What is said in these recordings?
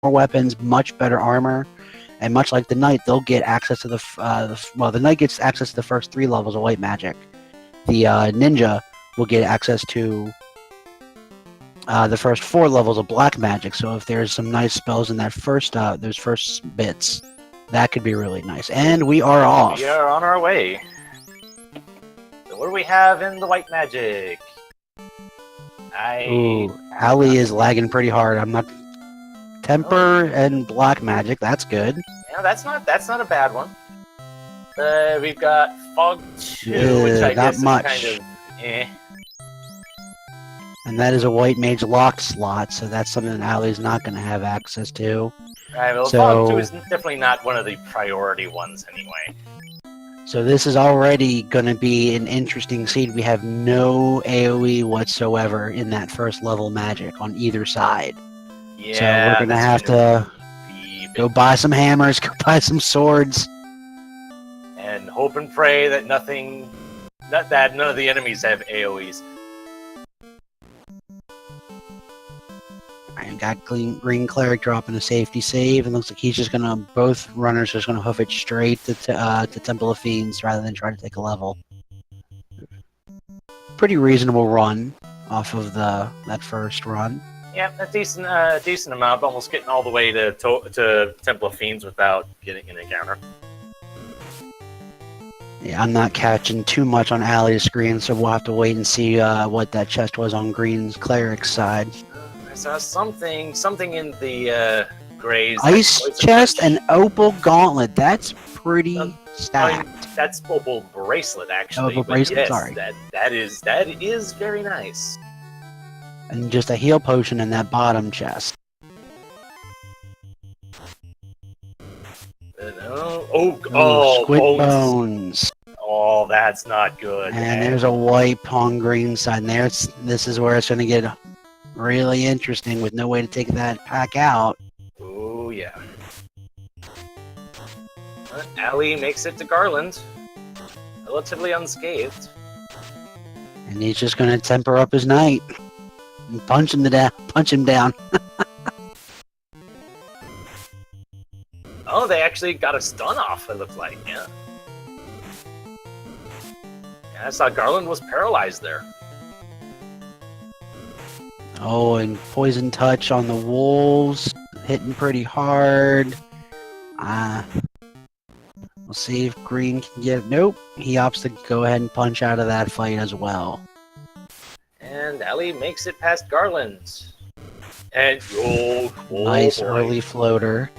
more weapons, much better armor, and much like the knight, they'll get access to the knight gets access to the first 3 levels of white magic. The ninja will get access to the first 4 levels of black magic. So if there's some nice spells in that those first bits, that could be really nice. And we are off. We are on our way. So what do we have in the white magic? Ooh, Ali is lagging pretty hard. I'm not. Temper and black magic. That's good. Yeah, that's not a bad one. We've got Fog 2, which I guess is kind of eh. And that is a white mage locked slot, so that's something that Ali's not going to have access to. Right, well, Fog 2 is definitely not one of the priority ones anyway. So this is already going to be an interesting seed. We have no AoE whatsoever in that first level magic on either side. Yeah, so we're going to have to go buy some hammers, go buy some swords. And hope and pray that none of the enemies have AoEs. I got Green Cleric dropping a safety save, and looks like he's just gonna. Both runners are just gonna hoof it straight to Temple of Fiends rather than try to take a level. Pretty reasonable run off of that first run. Yeah, a decent amount, almost getting all the way to Temple of Fiends without getting an encounter. Yeah, I'm not catching too much on Ali's screen, so we'll have to wait and see what that chest was on Green's Cleric's side. I saw something in the Gray's Ice chest and Opal Gauntlet. That's pretty stacked. That's Opal Bracelet, actually. Opal Bracelet, yes, sorry. That is very nice. And just a heal potion in that bottom chest. Squid bones. Oh, that's not good. And there's a wipe on green side. And this is where it's going to get really interesting with no way to take that pack out. Oh, yeah. Ali makes it to Garland. Relatively unscathed. And he's just going to temper up his knight. And punch him down. Oh, they actually got a stun off, it looks like, yeah. Yeah, I saw Garland was paralyzed there. Oh, and Poison Touch on the wolves. Hitting pretty hard. We'll see if Green can get... Nope. He opts to go ahead and punch out of that fight as well. And Ali makes it past Garland. And nice early floater.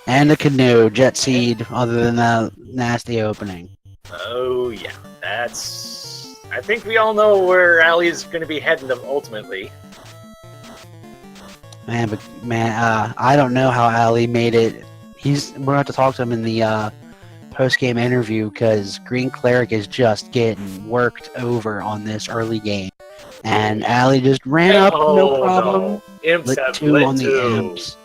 And a canoe, jet seed, other than that nasty opening. Oh, yeah. I think we all know where Ali is going to be heading ultimately. Man, I don't know how Ali made it. We're going to have to talk to him in the post-game interview, because Green Cleric is just getting worked over on this early game. And Ali just ran up, no problem. No. Imps lit have 2 lit on the 2. imps.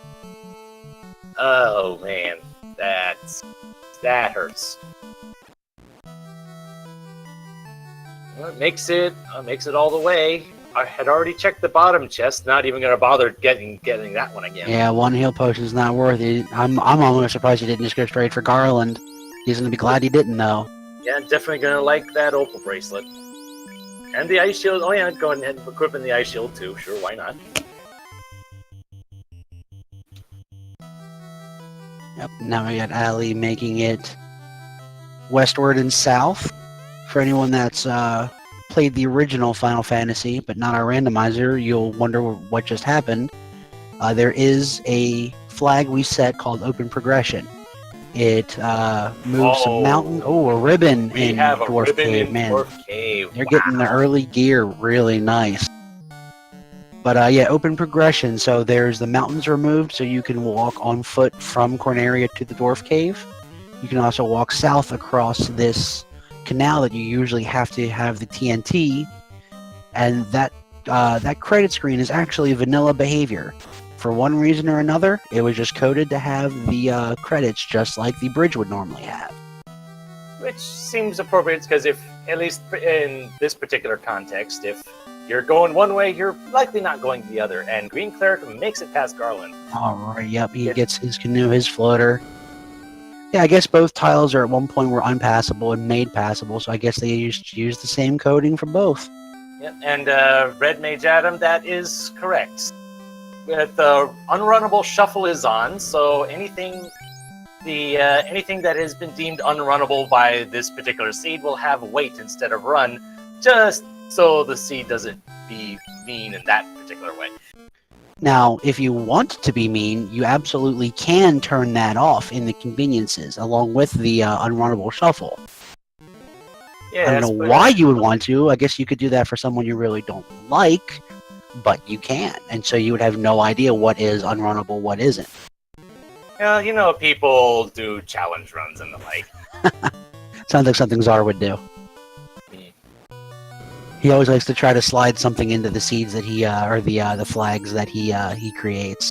Oh man, that hurts. Well, it makes it all the way. I had already checked the bottom chest, not even gonna bother getting that one again. Yeah, 1 heal potion's not worth it. I'm almost surprised he didn't just go straight for Garland. He's gonna be glad he didn't, though. Yeah, definitely gonna like that Opal Bracelet. And the Ice Shield. Oh yeah, go ahead and equip in the Ice Shield too. Sure, why not? Yep, now we got Ali making it westward and south. For anyone that's played the original Final Fantasy, but not our randomizer, you'll wonder what just happened. There is a flag we set called Open Progression. It moves some mountain. Oh, a ribbon in Dwarf Cave, man. They're getting the early gear really nice. But yeah, open progression. So there's the mountains removed, so you can walk on foot from Corneria to the Dwarf Cave. You can also walk south across this canal that you usually have to have the TNT. And that credit screen is actually vanilla behavior. For one reason or another, it was just coded to have the credits just like the bridge would normally have. Which seems appropriate, because if, at least in this particular context, if you're going one way, you're likely not going the other. And Green Cleric makes it past Garland. All right, yep, he gets his canoe, his floater. Yeah, I guess both tiles are at one point were unpassable and made passable, so I guess they used the same coding for both. Yep, and Red Mage Adam, that is correct. With the unrunnable shuffle is on, so anything that has been deemed unrunnable by this particular seed will have wait instead of run, just so the seed doesn't be mean in that particular way. Now, if you want to be mean, you absolutely can turn that off in the conveniences, along with the unrunnable shuffle. Yeah, I don't know why you would want to. I guess you could do that for someone you really don't like, but you can. And so you would have no idea what is unrunnable, what isn't. Well, you know, people do challenge runs and the like. Sounds like something Czar would do. He always likes to try to slide something into the seeds that he, or the flags that he creates.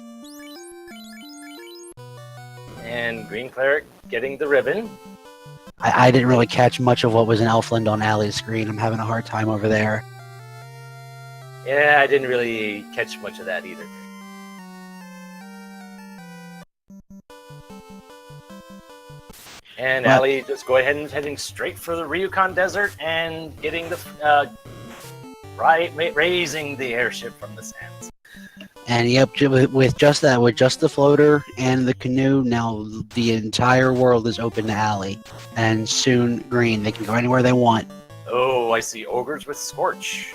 And Green Cleric getting the ribbon. I didn't really catch much of what was in Elfland on Allie's screen. I'm having a hard time over there. Yeah, I didn't really catch much of that either. And Allie just go ahead and heading straight for the Ryukon Desert and getting the raising the airship from the sands. And yep, with just that, with just the floater and the canoe, now the entire world is open to Allie. And soon, Green. They can go anywhere they want. Oh, I see ogres with Scorch.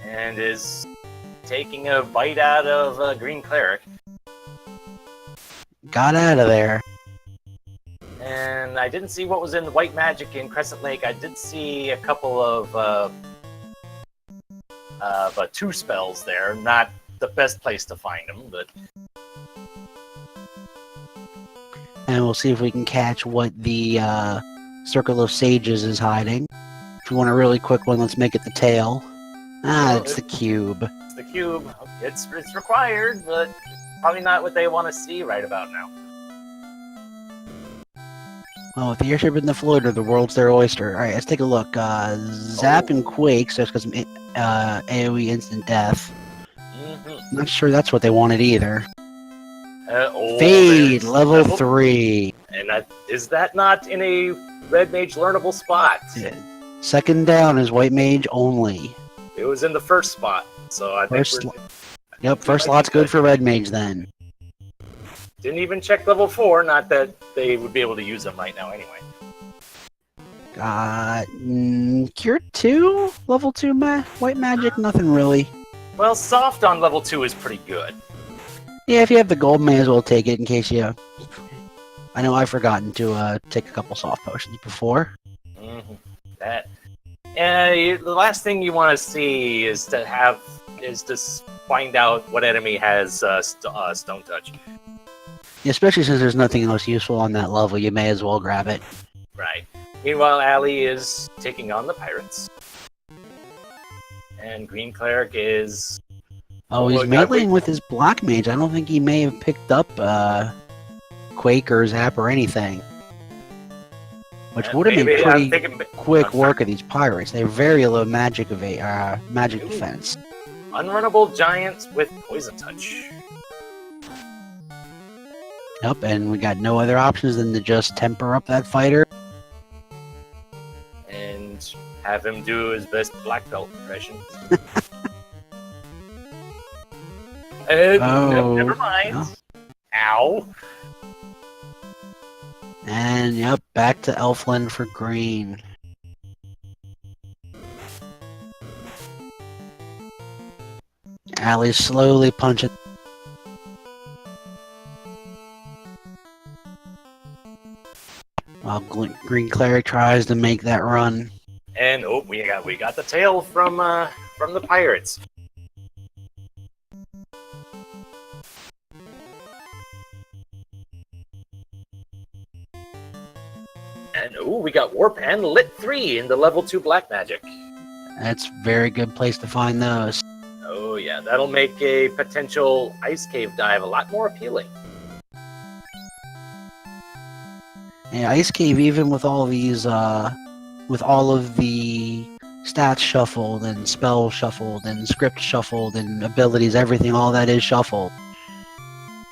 And is taking a bite out of Green Cleric. Got out of there. And I didn't see what was in the White Magic in Crescent Lake. I did see a couple of 2 spells there. Not the best place to find them, but... And we'll see if we can catch what the Circle of Sages is hiding. If you want a really quick one, let's make it the tail. It's the cube. It's the cube. It's required, but probably not what they want to see right about now. Well, with the airship and the floater, the world's their oyster. Alright, let's take a look. Zap and Quake, so it's because AoE instant death. Mm-hmm. Not sure that's what they wanted either. Fade, level 3. And is that not in a Red Mage learnable spot? Yeah. Second down is White Mage only. It was in the first spot, so I think first slot's good for Red Mage then. Didn't even check level 4, not that they would be able to use them right now anyway. Cure 2? Level 2 White Magic? Nothing really. Well, soft on level 2 is pretty good. Yeah, if you have the gold, may as well take it in case you... I know I've forgotten to take a couple soft potions before. Mm-hmm. That. The last thing you want to see is to find out what enemy has Stone Touch. Especially since there's nothing else useful on that level, you may as well grab it. Right. Meanwhile, Allie is taking on the pirates. And Green Cleric is... Oh, he's meleeing with his Black Mage. I don't think he may have picked up Quake or Zap or anything. Which would have been pretty quick work of these pirates. They have very low magic defense. Unrunnable giants with Poison Touch. Yep, and we got no other options than to just temper up that fighter. And have him do his best black belt impression. Never mind. No. Ow. And yep, back to Elfland for Green. Allie's slowly punching. While Green Cleric tries to make that run. And we got the tail from the pirates. And we got Warp and Lit 3 in the level 2 Black Magic. That's a very good place to find those. Oh yeah, that'll make a potential Ice Cave dive a lot more appealing. And Ice Cave, even with all these, with all of the stats shuffled and spells shuffled and script shuffled and abilities, everything, all that is shuffled.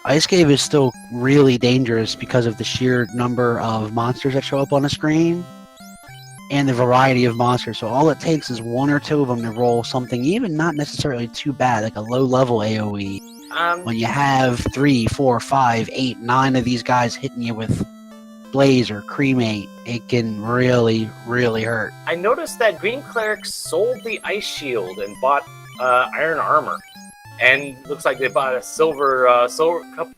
Ice Cave is still really dangerous because of the sheer number of monsters that show up on the screen and the variety of monsters. So all it takes is one or two of them to roll something even not necessarily too bad, like a low-level AoE. When you have 3, 4, 5, 8, 9 of these guys hitting you with Blaze or Cremate, it can really, really hurt. I noticed that Green Cleric sold the Ice Shield and bought Iron Armor. And looks like they bought a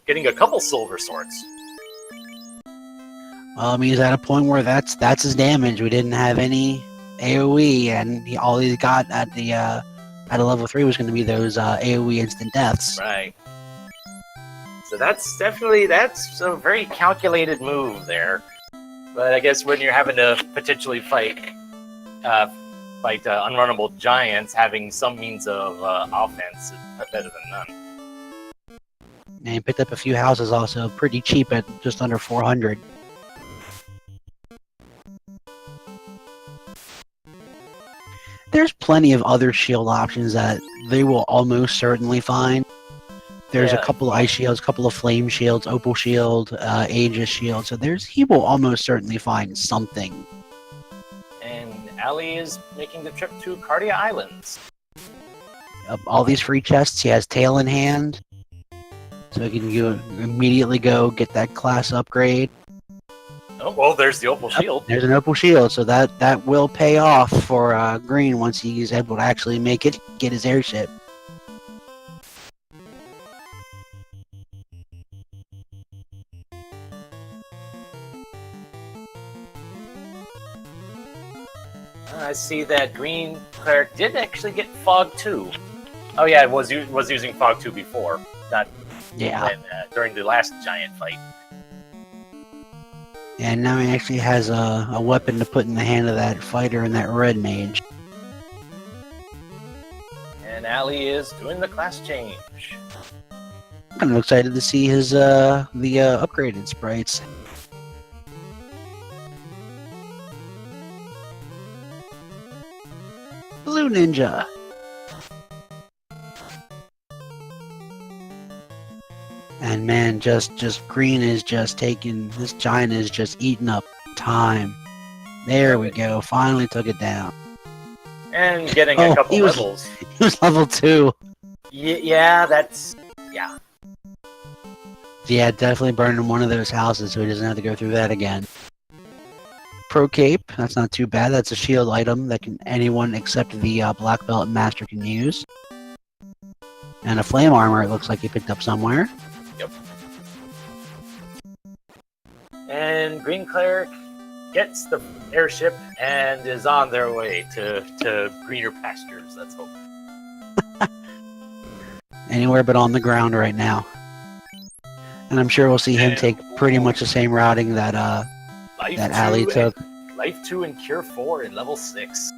getting a couple silver swords. Well, I mean, he's at a point where that's his damage. We didn't have any AoE, and all he got at the at a level 3 was going to be those AoE instant deaths. Right. So that's a very calculated move there. But I guess when you're having to potentially fight unrunnable giants, having some means of offense is better than none. And he picked up a few houses also, pretty cheap at just under 400. There's plenty of other shield options that they will almost certainly find. There's a couple of ice shields, a couple of flame shields, opal shield, Aegis shield. So he will almost certainly find something. And Ali is making the trip to Cardia Islands. All these free chests, he has tail in hand. So he can immediately go get that class upgrade. Oh, well, there's the opal shield. There's an opal shield, so that will pay off for Green once he's able to actually make it, get his airship. I see that Green Cleric did actually get Fog 2. Oh yeah, it was using Fog 2 before, not during the last giant fight. And now he actually has a weapon to put in the hand of that fighter and that red mage. And Ali is doing the class change. I'm kind of excited to see his the upgraded sprites. Blue Ninja. And man, just Green is just taking, this giant is just eating up time. There we go, finally took it down. And getting a couple levels. He was level 2. Yeah, Yeah, definitely burning one of those houses so he doesn't have to go through that again. Pro Cape, that's not too bad. That's a shield item that anyone except the Black Belt Master can use. And a Flame Armor, it looks like he picked up somewhere. Yep. And Green Cleric gets the airship and is on their way to greener pastures, let's hope. Anywhere but on the ground right now. And I'm sure we'll see him take pretty much the same routing that Ali took. Life 2 and Cure 4 in level 6.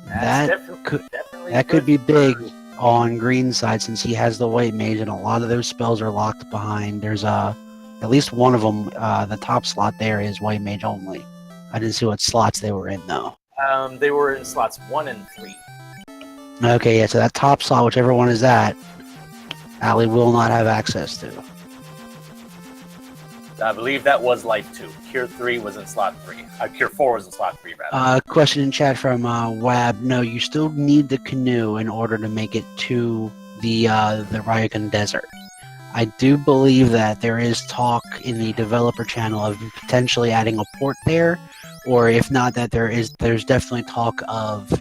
That could be big on Green's side since he has the White Mage and a lot of those spells are locked behind. There's at least one of them, the top slot there is White Mage only. I didn't see what slots they were in though. They were in slots 1 and 3. Okay, yeah, so that top slot, whichever one is that, Ali will not have access to. I believe that was Life 2. Cure 3 was in slot 3. Cure 4 was in slot 3, rather. Question in chat from Wab. No, you still need the canoe in order to make it to the Ryukun Desert. I do believe that there is talk in the developer channel of potentially adding a port there, or if not, that there's definitely talk of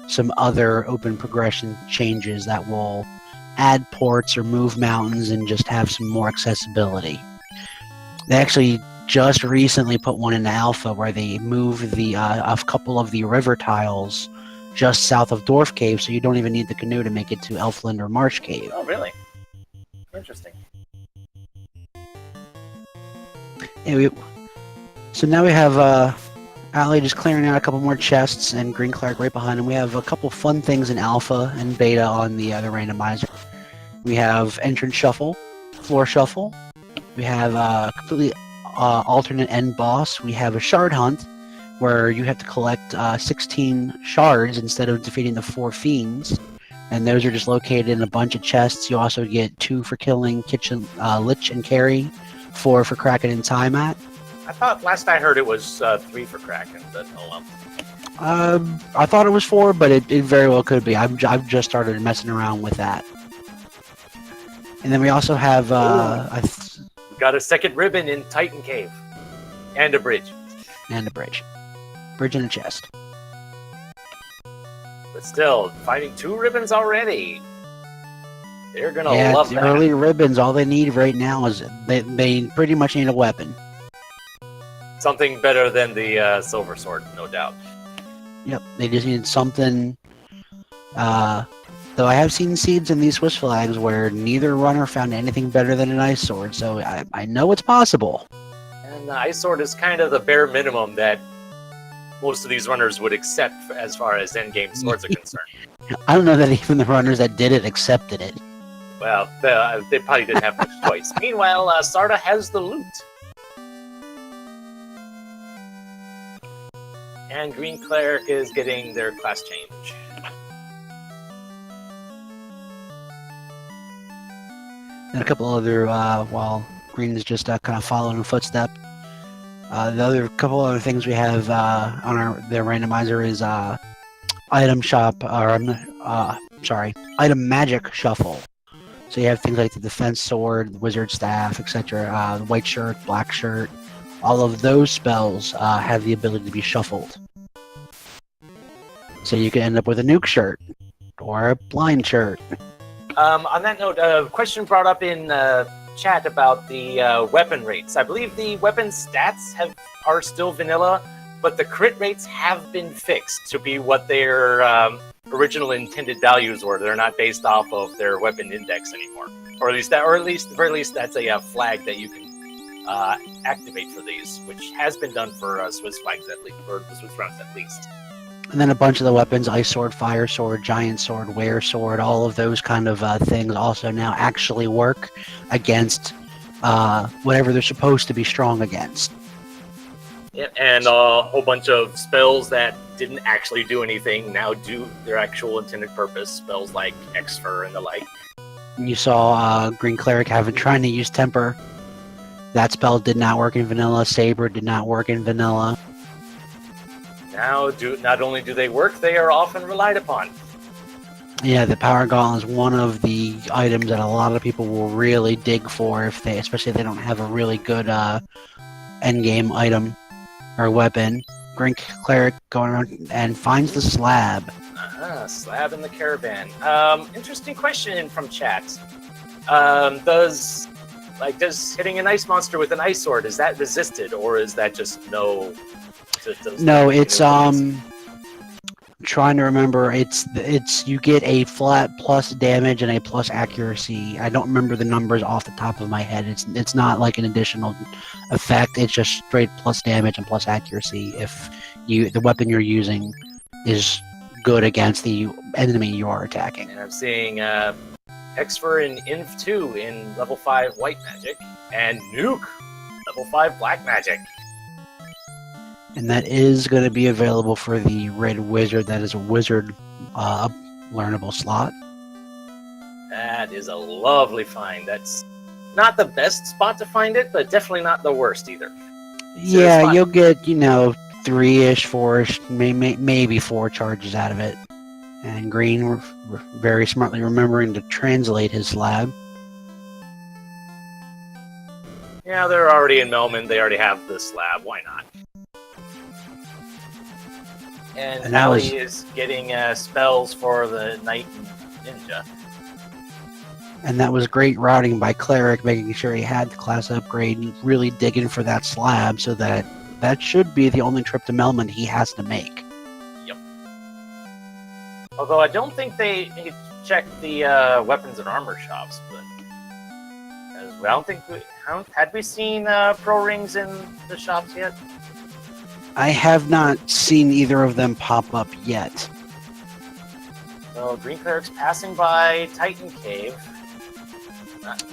some other open progression changes that will add ports or move mountains and just have some more accessibility. They actually just recently put one into alpha where they moved a couple of the river tiles just south of Dwarf Cave, so you don't even need the canoe to make it to Elfland or Marsh Cave. Oh, really? Interesting. Anyway, so now we have Ali just clearing out a couple more chests and Green Cleric right behind him. We have a couple fun things in alpha and beta on the randomizer. We have Entrance Shuffle, floor shuffle. We have a completely alternate end boss. We have a shard hunt, where you have to collect 16 shards instead of defeating the 4 fiends. And those are just located in a bunch of chests. You also get 2 for killing Lich and Carry, 4 for Kraken and Tiamat. I thought last I heard it was 3 for Kraken, but oh well. I thought it was 4, but it very well could be. I've just started messing around with that. And then we also have Got a second ribbon in Titan Cave. And a bridge. And a bridge. Bridge and a chest. But still, finding 2 ribbons already. They're gonna Yeah, love the that. early ribbons, all they need right now is they pretty much need a weapon. Something better than the silver sword, no doubt. Yep, they just need something. Though I have seen seeds in these Swiss flags where neither runner found anything better than an ice sword, so I know it's possible. And the ice sword is kind of the bare minimum that most of these runners would accept as far as endgame swords are concerned. I don't know that even the runners that did it accepted it. Well, they probably didn't have much choice. Meanwhile, Sarda has the loot. And Green Cleric is getting their class change. And a couple other, while Green is just kind of following in footstep. The other couple other things we have on their randomizer is item shop, item magic shuffle. So you have things like the defense sword, the wizard staff, etc. The white shirt, black shirt. All of those spells have the ability to be shuffled. So you can end up with a nuke shirt or a blind shirt. On that note, a question brought up in chat about the weapon rates. I believe the weapon stats are still vanilla, but the crit rates have been fixed to be what their original intended values were. They're not based off of their weapon index anymore, or at least at the very least, that's a flag that you can activate for these, which has been done for Swiss flags at least, or the Swiss rounds at least. And then a bunch of the weapons, ice sword, fire sword, giant sword, were sword, all of those kind of things also now actually work against whatever they're supposed to be strong against. Yeah, and a whole bunch of spells that didn't actually do anything now do their actual intended purpose. Spells like Exfer and the like. You saw Green Cleric trying to use Temper. That spell did not work in vanilla. Saber did not work in vanilla. Now, not only do they work, they are often relied upon. Yeah, the Power Gauntlet is one of the items that a lot of people will really dig for, especially if they don't have a really good endgame item or weapon. Green Cleric going around and finds the slab. Slab in the caravan. Interesting question from chat. Does hitting an ice monster with an ice sword, is that resisted, or is that just no? No, it's trying to remember. It's you get a flat plus damage and a plus accuracy. I don't remember the numbers off the top of my head. It's not like an additional effect. It's just straight plus damage and plus accuracy if the weapon you're using is good against the enemy you are attacking. And I'm seeing Exfer and Inv 2 in level 5 white magic, and Nuke level 5 black magic. And that is going to be available for the Red Wizard. That is a wizard learnable slot. That is a lovely find. That's not the best spot to find it, but definitely not the worst either. Yeah, you'll get, 3-ish, 4-ish, maybe 4 charges out of it. And Green very smartly remembering to translate his slab. Yeah, they're already in Melman. They already have the slab. Why not? And Ali is getting spells for the Knight and Ninja. And that was great routing by Cleric, making sure he had the class upgrade and really digging for that slab, so that should be the only trip to Melman he has to make. Yep. Although I don't think they checked the weapons and armor shops, but I don't think had we seen pro rings in the shops yet? I have not seen either of them pop up yet. So Green Cleric's passing by Titan Cave.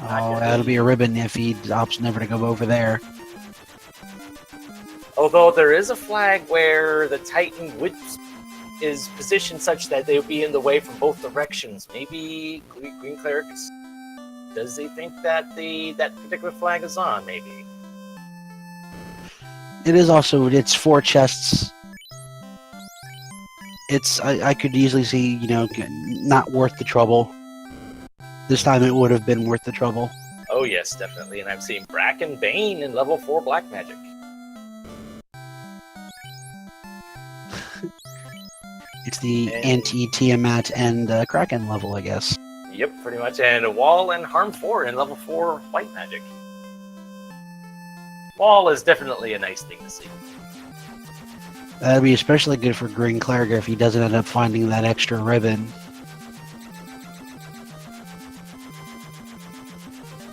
Oh, yet. that'll be a ribbon if he opts never to go over there. Although there is a flag where the Titan is positioned such that they would be in the way from both directions. Maybe Green Cleric does he think that that particular flag is on? Maybe. It is also, it's 4 chests. I could easily see, not worth the trouble. This time it would have been worth the trouble. Oh yes, definitely. And I'm seeing Bracken Bane in level 4 Black Magic. It's the anti-Tiamat and Kraken level, I guess. Yep, pretty much. And a Wall and Harm 4 in level 4 White Magic. Wall is definitely a nice thing to see. That'd be especially good for Green Cleric if he doesn't end up finding that extra ribbon.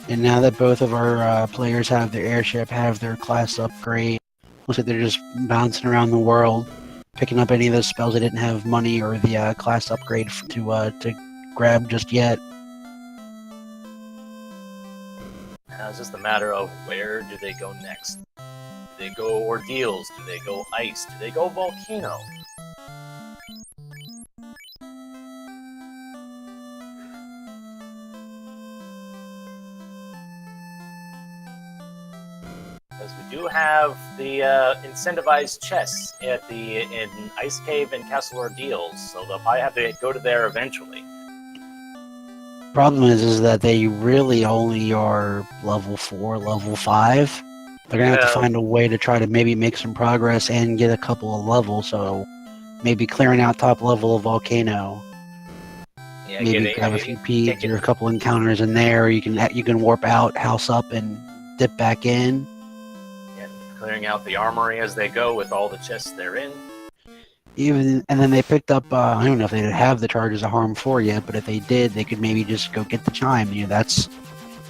And now that both of our players have their airship, have their class upgrade, looks like they're just bouncing around the world, picking up any of those spells they didn't have money or the class upgrade to grab just yet. Now it's just a matter of where do they go next? Do they go Ordeals? Do they go Ice? Do they go Volcano? Because we do have the incentivized chests in Ice Cave and Castle Ordeals, so they'll probably have to go to there eventually. Problem is that they really only are level 4, level 5. They're gonna have to find a way to try to maybe make some progress and get a couple of levels. So maybe clearing out top level of Volcano. Yeah, maybe grab a few peaks or a couple encounters in there. You can warp out, house up, and dip back in. Yeah, clearing out the armory as they go with all the chests they're in. And then they picked up, I don't know if they have the charges of Harm 4 yet, but if they did, they could maybe just go get the chime. That's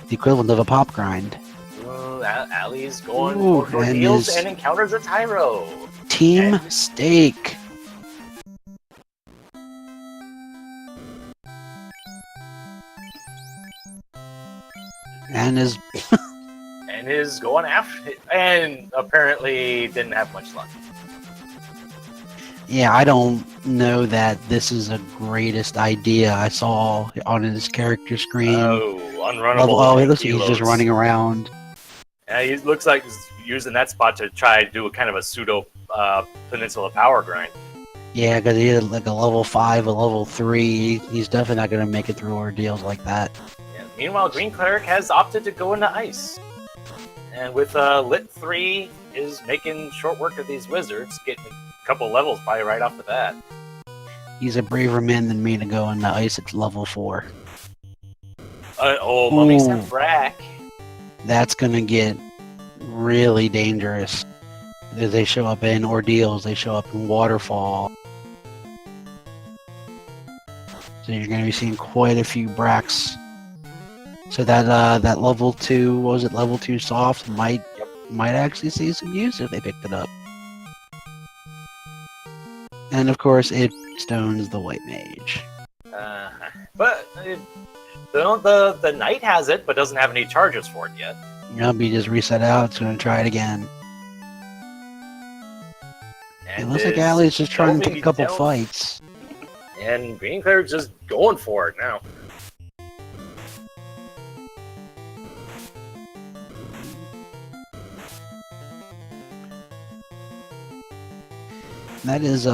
the equivalent of a pop grind. Ali's going for Ordeals and encounters a Tyro. Team Stake. And is going after it, and apparently didn't have much luck. Yeah, I don't know that this is the greatest idea I saw on his character screen. Oh, unrunnable. Oh, it looks like he's just running around. Yeah, he looks like he's using that spot to try to do a kind of a pseudo Peninsula power grind. Yeah, because he had like a level 5, a level 3. He's definitely not going to make it through ordeals like that. Yeah. Meanwhile, Green Cleric has opted to go into Ice. And with Lit 3 is making short work of these wizards, getting a couple levels probably right off the bat. He's a braver man than me to go into Ice at level 4. Mummy's and Brack. That's going to get really dangerous. As they show up in Ordeals, they show up in Waterfall. So you're going to be seeing quite a few Bracks. So that level 2, what was it, level 2 soft might actually see some use if they picked it up. And of course, it stones the White Mage. But the Knight has it, but doesn't have any charges for it yet. Yep, he just reset out. It's going to try it again. And it looks like Ali's just trying to take a couple fights. And Green Cleric's just going for it now. That is,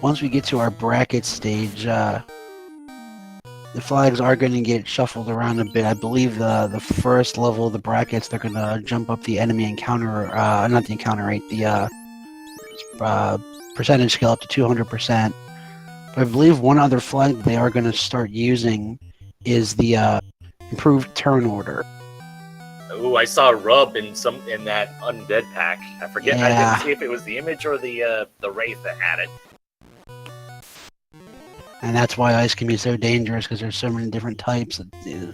once we get to our bracket stage, the flags are going to get shuffled around a bit. I believe the first level of the brackets, they're going to jump up the enemy encounter, not the encounter rate, the percentage scale up to 200%. But I believe one other flag they are going to start using is the improved turn order. Oh, I saw Rub in that undead pack. I forget. Yeah. I didn't see if it was the image or the wraith that had it. And that's why ice can be so dangerous, because there's so many different types.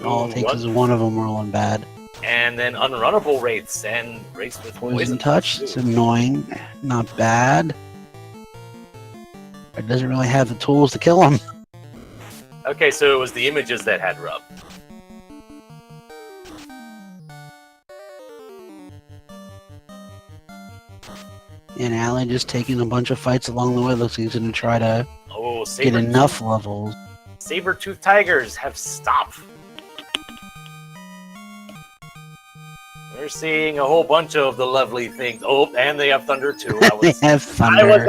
All it takes is one of them rolling bad. And then unrunnable wraiths and wraiths with poison touch. It's annoying. Not bad. It doesn't really have the tools to kill them. Okay, so it was the images that had Rub. And Allie just taking a bunch of fights along the way. Looks like he's going to try to Oh, get enough levels. Saber-tooth tigers have stopped. We're seeing a whole bunch of the lovely things. Oh, and they have thunder too. They have thunder.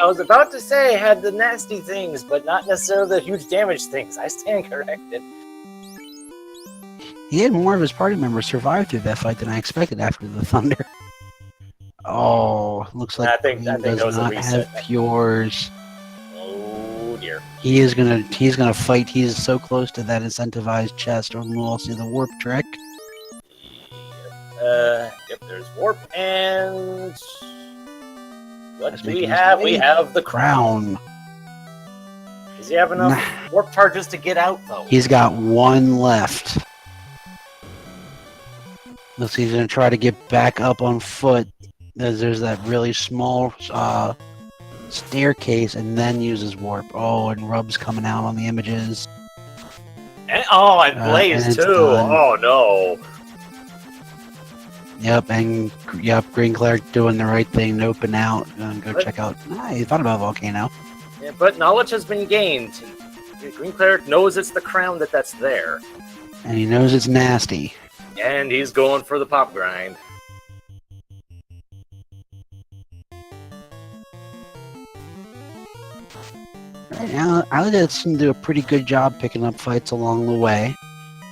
I was about to say had the nasty things, but not necessarily the huge damage things. I stand corrected. He had more of his party members survive through that fight than I expected after the thunder. Oh, looks like I think does not have Pures. Oh dear. He's gonna fight. He's so close to that incentivized chest, or we'll see the warp trick. Yep, there's warp and what do we have? We have the crown. Does he have enough warp charges to get out though? He's got one left. Looks like he's gonna try to get back up on foot. There's that really small staircase, and then uses warp. Oh, and Rub's coming out on the images. And Blaze too. Done. Oh no. Yep, Green Cleric doing the right thing, noping out. Go check out. He thought about Volcano. Yeah, but knowledge has been gained. Green Cleric knows it's the crown that's there. And he knows it's nasty. And he's going for the pop grind. Right now, Allie seemed to do a pretty good job picking up fights along the way.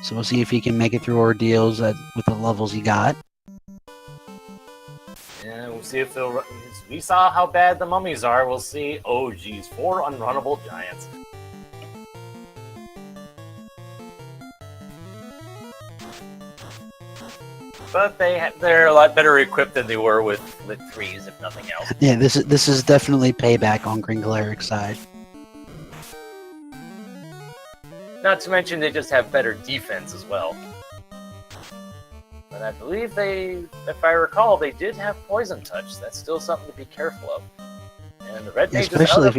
So we'll see if he can make it through ordeals with the levels he got. Yeah, we'll see if they'll... We saw how bad the mummies are. We'll see. Oh, geez. 4 unrunnable giants. But they're a lot better equipped than they were with Lit 3s, if nothing else. Yeah, this is definitely payback on Green Cleric's side. Not to mention they just have better defense as well. But I believe if I recall, they did have Poison Touch. That's still something to be careful of. And the Red Mage is out of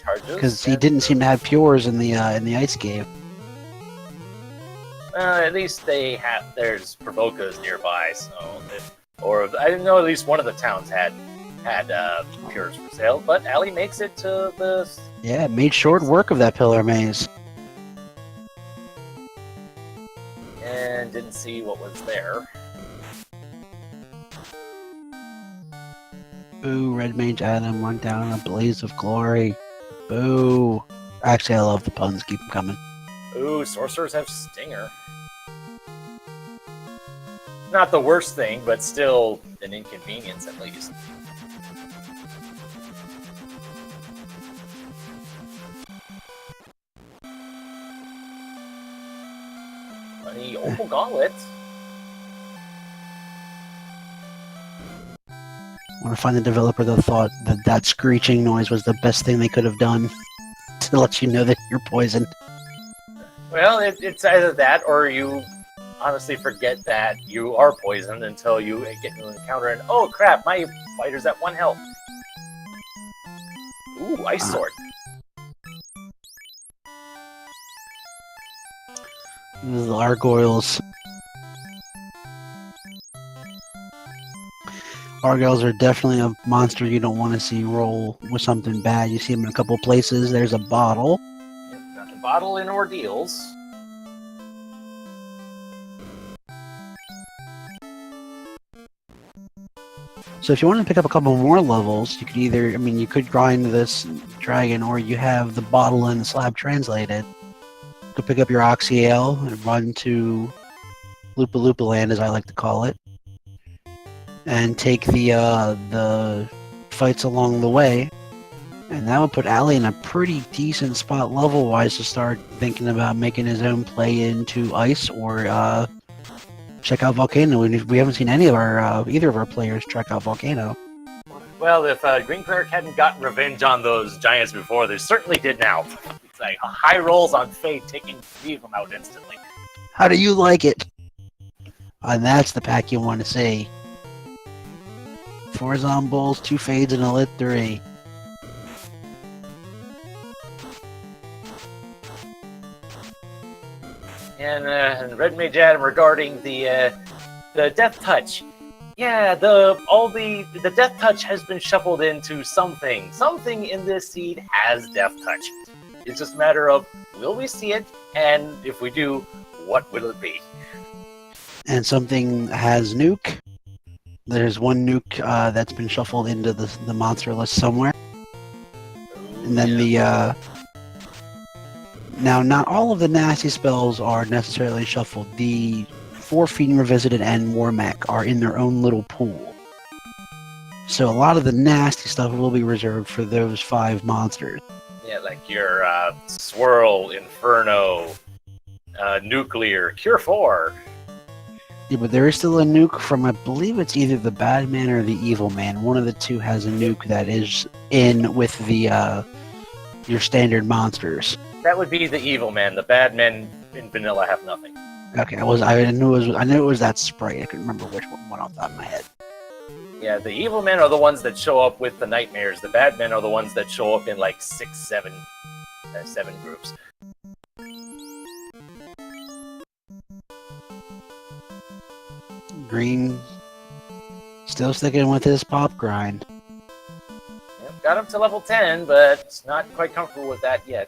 charges. Because he didn't seem to have Pures in the Ice Cave. At least there's Provocas nearby, so I didn't know at least one of the towns had Pures for sale, but Allie makes it to the... Yeah, made short work of that Pillar Maze. And didn't see what was there. Boo, Red Mage Adam went down in a blaze of glory. Boo. Actually, I love the puns. Keep them coming. Ooh, sorcerers have Stinger. Not the worst thing, but still an inconvenience at least. Funny Opal Gauntlet. I want to find the developer that thought that screeching noise was the best thing they could have done to let you know that you're poisoned. Well, it's either that or you honestly forget that you are poisoned until you get into an encounter and, oh crap, my fighter's at 1 health. Ooh, Ice Sword. The Gargoyles. Gargoyles are definitely a monster you don't want to see roll with something bad. You see them in a couple places. There's a bottle. Got the bottle in ordeals. So if you want to pick up a couple more levels, you could either, you could grind this dragon, or you have the bottle and the slab translated. You could pick up your Oxyale and run to Loopa Loopa Land, as I like to call it, and take the fights along the way. And that would put Allie in a pretty decent spot level-wise to start thinking about making his own play into Ice, or check out Volcano. We haven't seen any of our either of our players check out Volcano. Well, if Green Cleric hadn't gotten revenge on those giants before, they certainly did now. It's like high rolls on Fate, taking 3 of them out instantly. How do you like it? And that's the pack you want to see. 4 Zombols, 2 Fades, and a Lit 3. And Red Mage Adam regarding the Death Touch. Yeah, the death touch has been shuffled into something. Something in this seed has death touch. It's just a matter of will we see it, and if we do, what will it be? And something has nuke. There's one nuke that's been shuffled into the monster list somewhere. And then now, not all of the nasty spells are necessarily shuffled. The 4 Fiend Revisited and War Mech are in their own little pool. So a lot of the nasty stuff will be reserved for those 5 monsters. Yeah, like your Swirl, Inferno, Nuclear, Cure 4. Yeah, but there is still a nuke from, I believe it's either the Bad Man or the Evil Man. One of the two has a nuke that is in with the your standard monsters. That would be the Evil Man. The Bad Men in Vanilla have nothing. Okay, I knew it was that sprite. I couldn't remember which one off the top of my head. Yeah, the Evil Men are the ones that show up with the Nightmares. The Bad Men are the ones that show up in like 7 groups. Green still sticking with his pop grind. Yep, got him to level 10, but not quite comfortable with that yet.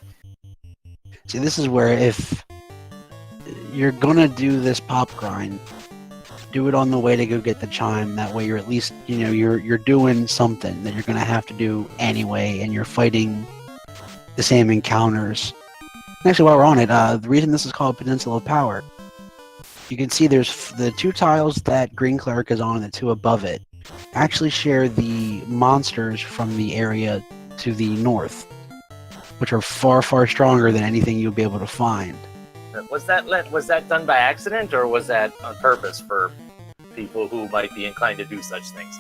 See, this is where if you're gonna do this pop grind, do it on the way to go get the chime. That way, you're at least you're doing something that you're gonna have to do anyway, and you're fighting the same encounters. And actually, while we're on it, the reason this is called Peninsula of Power, you can see there's the 2 tiles that Green Cleric is on, and the 2 above it actually share the monsters from the area to the north, which are far, far stronger than anything you'll be able to find. Was that done by accident, or was that on purpose for people who might be inclined to do such things?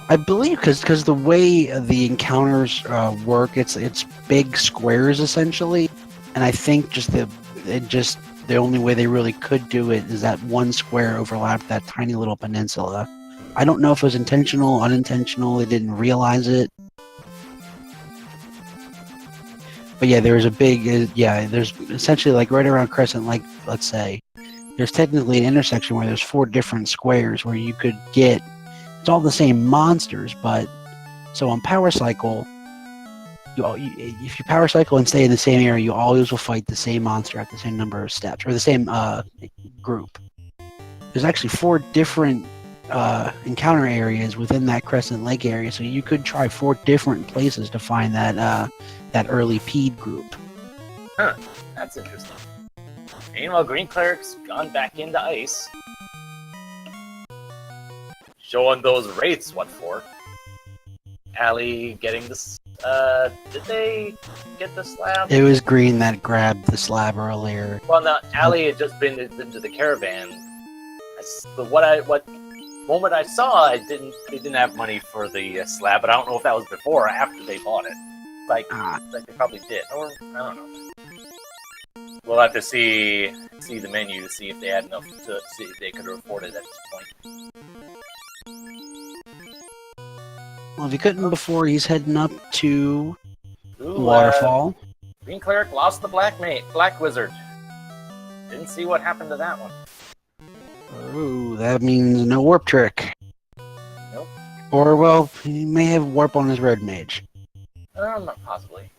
I believe because the way the encounters work, it's big squares essentially, and I think the only way they really could do it is that one square overlapped that tiny little peninsula. I don't know if it was intentional, unintentional. They didn't realize it. But yeah, there's there's essentially like right around Crescent Lake, let's say, there's technically an intersection where there's 4 different squares where you could get, it's all the same monsters, but, so on Power Cycle, if you Power Cycle and stay in the same area, you always will fight the same monster at the same number of steps, or the same group. There's actually 4 different encounter areas within that Crescent Lake area, so you could try 4 different places to find that early Pede group. Huh, that's interesting. Meanwhile, Green Cleric's gone back into ice. Showing those wraiths what for. Allie getting this. Did they get the slab? It was Green that grabbed the slab earlier. Well, no, Allie had just been into the caravan. But what moment I saw, they didn't have money for the slab, but I don't know if that was before or after they bought it. Like they probably did, or I don't know. We'll have to see the menu to see if they had enough to see if they could afford it at this point. Well, if he couldn't before, he's heading up to the waterfall. Green Cleric lost the Black Wizard. Didn't see what happened to that one. Oh, that means no warp trick. Nope. Or, well, he may have warp on his Red Mage. Not possibly.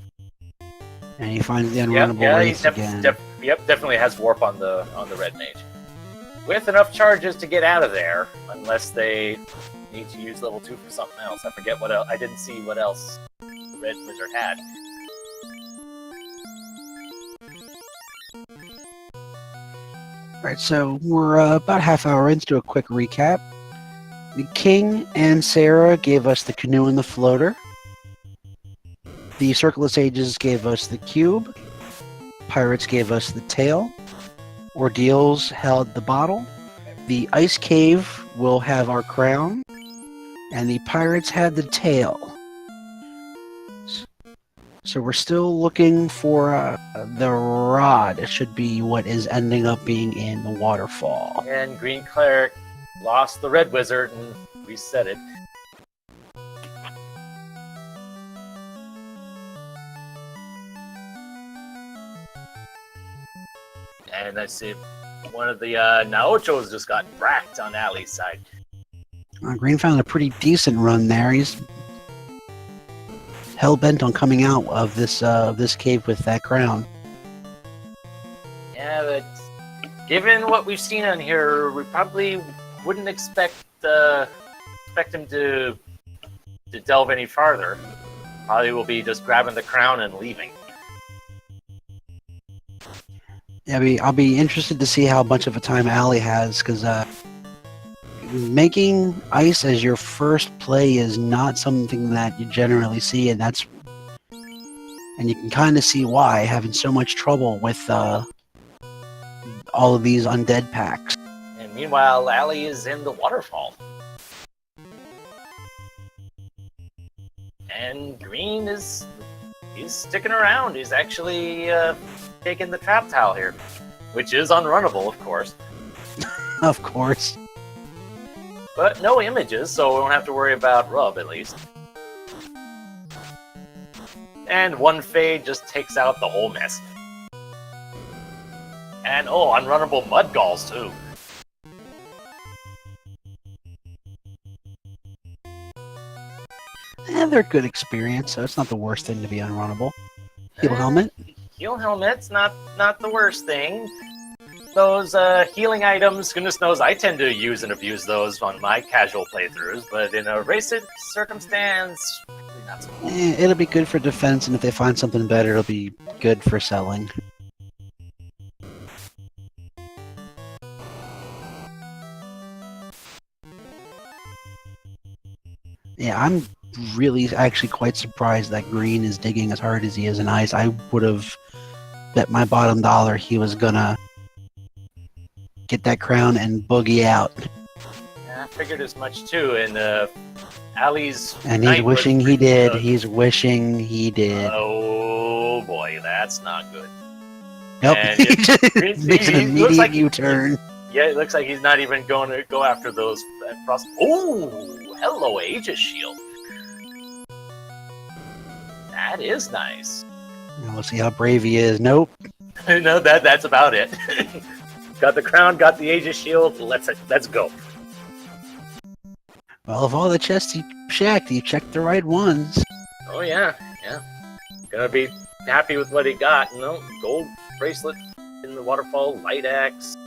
And he finds the unrunnable wraiths again. Definitely has warp on the Red Mage. With enough charges to get out of there, unless they need to use level 2 for something else. I forget what else. I didn't see what else the Red Wizard had. Alright, so we're about half hour in to do a quick recap. The King and Sarah gave us the canoe and the floater. The Circle of Sages gave us the cube. Pirates gave us the tail. Ordeals held the bottle. The Ice Cave will have our crown. And the Pirates had the tail. So we're still looking for the rod. It should be what is ending up being in the waterfall. And Green Cleric lost the Red Wizard and reset it. And I see one of the Naochos just got racked on Allie's side. Green found a pretty decent run there. He's hell-bent on coming out of this cave with that crown. Yeah, but given what we've seen on here, we probably wouldn't expect him to delve any farther. Probably will be just grabbing the crown and leaving. Yeah, I'll be interested to see how much of a time Ali has, because making ice as your first play is not something that you generally see, and you can kind of see why, having so much trouble with all of these undead packs. And meanwhile, Ali is in the waterfall. And Green he's sticking around. He's actually taking the trap towel here, which is unrunnable, of course. Of course. But no images, so we don't have to worry about rub, at least. And one fade just takes out the whole mess. And unrunnable mud galls, too. They're a good experience, so it's not the worst thing to be unrunnable. Heal helmet? Heal helmet's not the worst thing. Those healing items, goodness knows I tend to use and abuse those on my casual playthroughs, but in a race circumstance, not so much. It'll be good for defense, and if they find something better, it'll be good for selling. Yeah, I'm really actually quite surprised that Green is digging as hard as he is in ice. I would have bet my bottom dollar he was gonna get that crown and boogie out. Yeah, I figured as much too, and Ali's... And he's wishing he did. He's wishing he did. Oh boy, that's not good. Nope, And he just makes an immediate U-turn. Yeah, it looks like he's not even going to go after those frost. Oh, hello, Aegis Shield. That is nice. We'll see how brave he is. Nope. No, that's about it. Got the crown, got the Aegis Shield. Let's go. Well, of all the chests he checked the right ones. Oh yeah. Gonna be happy with what he got. Gold bracelet in the waterfall, light axe,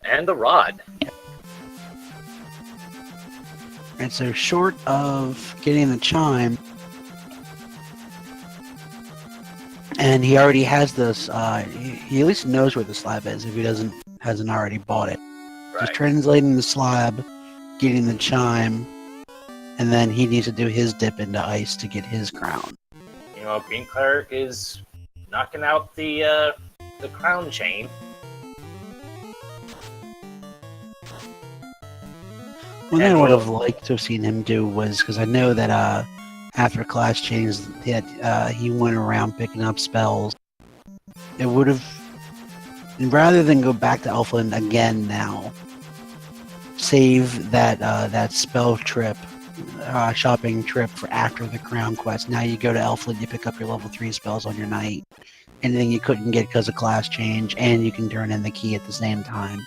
and the rod. And so, short of getting the chime, and he already has this. He at least knows where the slab is if he hasn't already bought it. Right. Just translating the slab, getting the chime, and then he needs to do his dip into ice to get his crown. Greencleric is knocking out the crown chain. One thing I would have liked to have seen him do was, because I know that after class change that he went around picking up spells. It would have, rather than go back to Elfland again now, save that spell trip, shopping trip for after the crown quest. Now you go to Elfland, you pick up your level 3 spells on your knight. Anything you couldn't get because of class change, and you can turn in the key at the same time.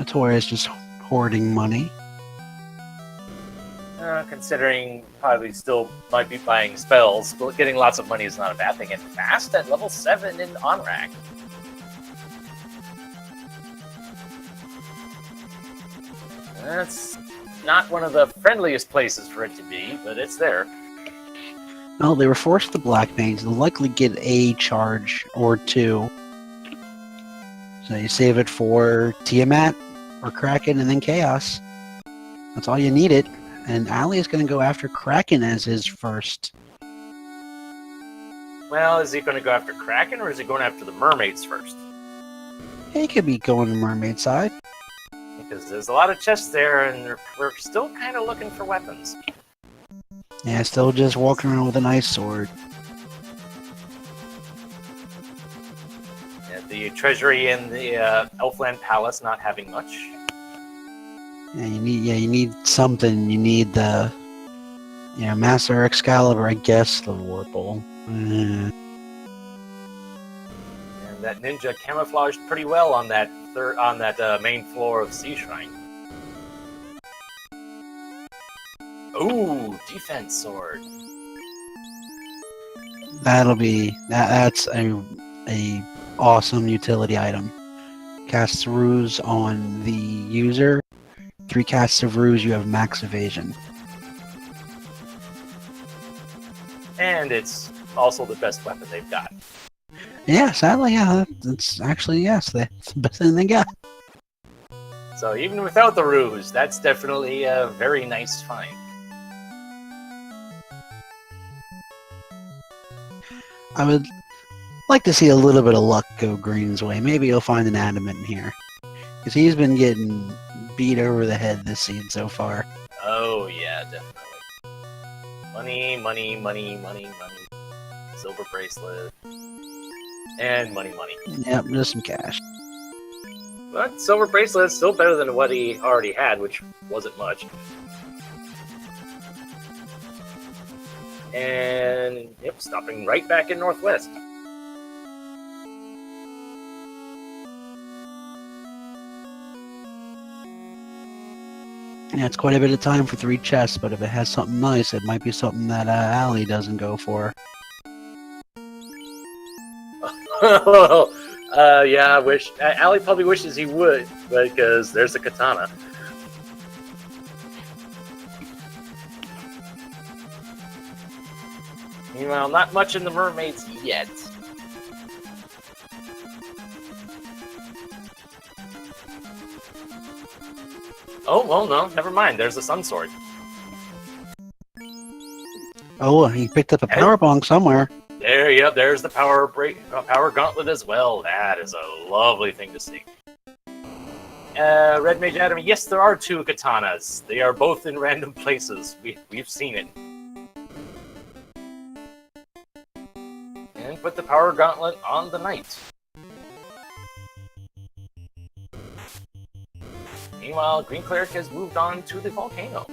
Tori is just hoarding money. Considering probably still might be buying spells, but getting lots of money is not a bad thing. And fast at level 7 in on-rack. That's not one of the friendliest places for it to be, but it's there. Well, they were forced to Black Mage. They'll likely get a charge or two. So you save it for Tiamat or Kraken and then Chaos. That's all you need it. And Ali is going to go after Kraken as his first. Well, is he going to go after Kraken or is he going after the mermaids first? He could be going to Mermaid side. Because there's a lot of chests there and we're still kind of looking for weapons. Yeah, still just walking around with a nice sword. The treasury in the Elfland Palace not having much. Yeah, you need something. You need the, Master Excalibur, I guess, the Warple. That ninja camouflaged pretty well on that main floor of Sea Shrine. Ooh, defense sword. That's a awesome utility item. Casts ruse on the user. 3 casts of ruse, you have max evasion. And it's also the best weapon they've got. Yeah, sadly, yeah, that's actually, yes, that's the best thing they got. So even without the ruse, that's definitely a very nice find. I would like to see a little bit of luck go Green's way. Maybe he'll find an adamant in here. Because he's been getting beat over the head this season so far. Oh yeah, definitely. Money, money, money, money, money. Silver bracelet. And money, money. Yep, just some cash. But silver bracelet is still better than what he already had, which wasn't much. And, yep, stopping right back in Northwest. Yeah, it's quite a bit of time for 3 chests, but if it has something nice, it might be something that Allie doesn't go for. Yeah, I wish. Allie probably wishes he would, because there's a katana. Meanwhile, not much in the mermaids yet. Oh, well, no, never mind. There's a sun sword. Oh, he picked up a power bong somewhere. There, yep, there's the power gauntlet as well. That is a lovely thing to see. Red Mage Adam, yes, there are 2 katanas. They are both in random places. We've seen it. And put the power gauntlet on the knight. Meanwhile, Green Cleric has moved on to the volcano.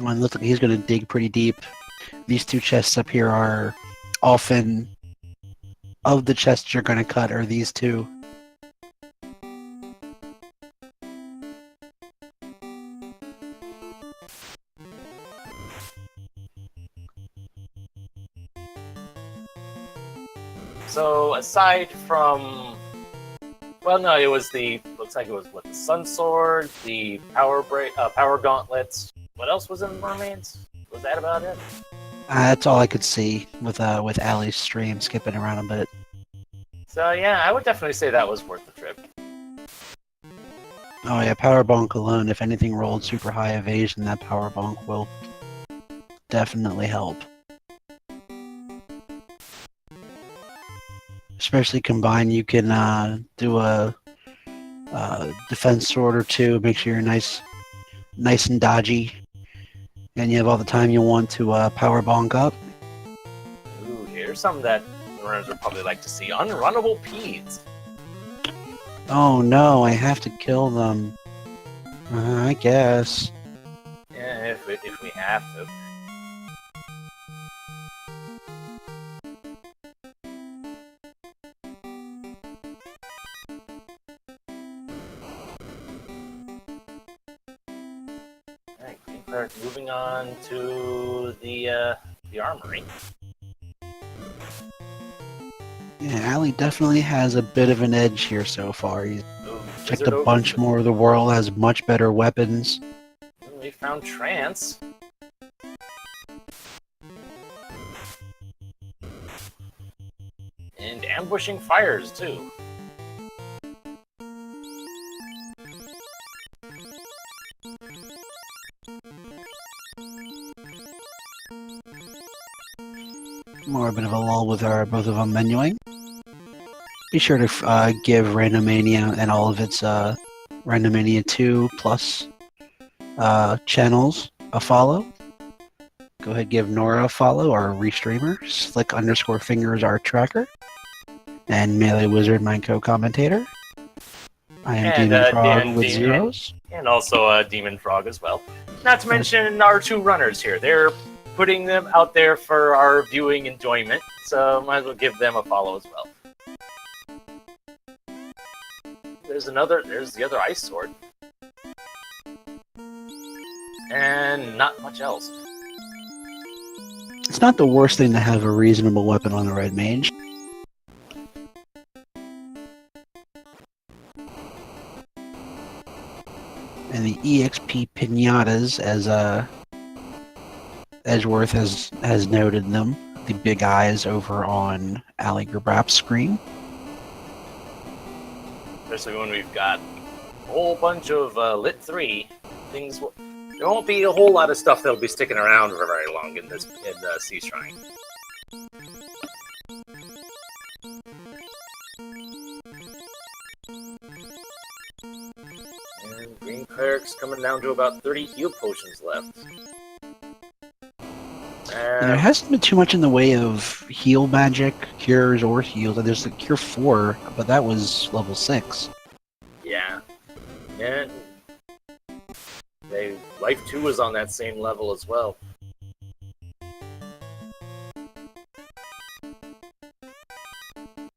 Well, it looks like he's going to dig pretty deep. These 2 chests up here are often, of the chests you're going to cut, are these 2. So, aside from... Well, no, it was looks like it was, what, the Sun Sword, the Power Gauntlets. What else was in Mermaids? Was that about it? That's all I could see with Allie's stream, skipping around a bit. So, yeah, I would definitely say that was worth the trip. Oh yeah, Power Bonk alone, if anything rolled super high evasion, that Power Bonk will definitely help. Especially combined, you can do a defense sword or 2, make sure you're nice and dodgy, and you have all the time you want to power bonk up. Ooh, here's something that the runners would probably like to see. Unrunnable Peas. Oh no, I have to kill them. I guess. Yeah, if we have to. Alright, moving on to the armory. Yeah, Allie definitely has a bit of an edge here so far. He's checked a bunch more of the world, has much better weapons. We found Trance. And ambushing fires, too. More a bit of a lull with both of them menuing. Be sure to give Randomania and all of its Randomania 2 plus channels a follow. Go ahead, give Nora a follow, our restreamer. Slick_fingers, our tracker. And Melee Wizard, my co-commentator. I am Demon Frog with zeros. And also Demon Frog as well. Not to mention our 2 runners here. They're putting them out there for our viewing enjoyment, so might as well give them a follow as well. There's the other ice sword. And not much else. It's not the worst thing to have a reasonable weapon on a red mage. And the EXP pinatas, as Edgeworth has noted them, the big eyes over on aligerbrap's screen. Especially when we've got a whole bunch of Lit 3 things. There won't be a whole lot of stuff that'll be sticking around for very long in the Sea Shrine. And Green Cleric's coming down to about 30 heal potions left. And there hasn't been too much in the way of heal magic, cures, or heals. There's the Cure 4, but that was level 6. Yeah. And Life 2 was on that same level as well.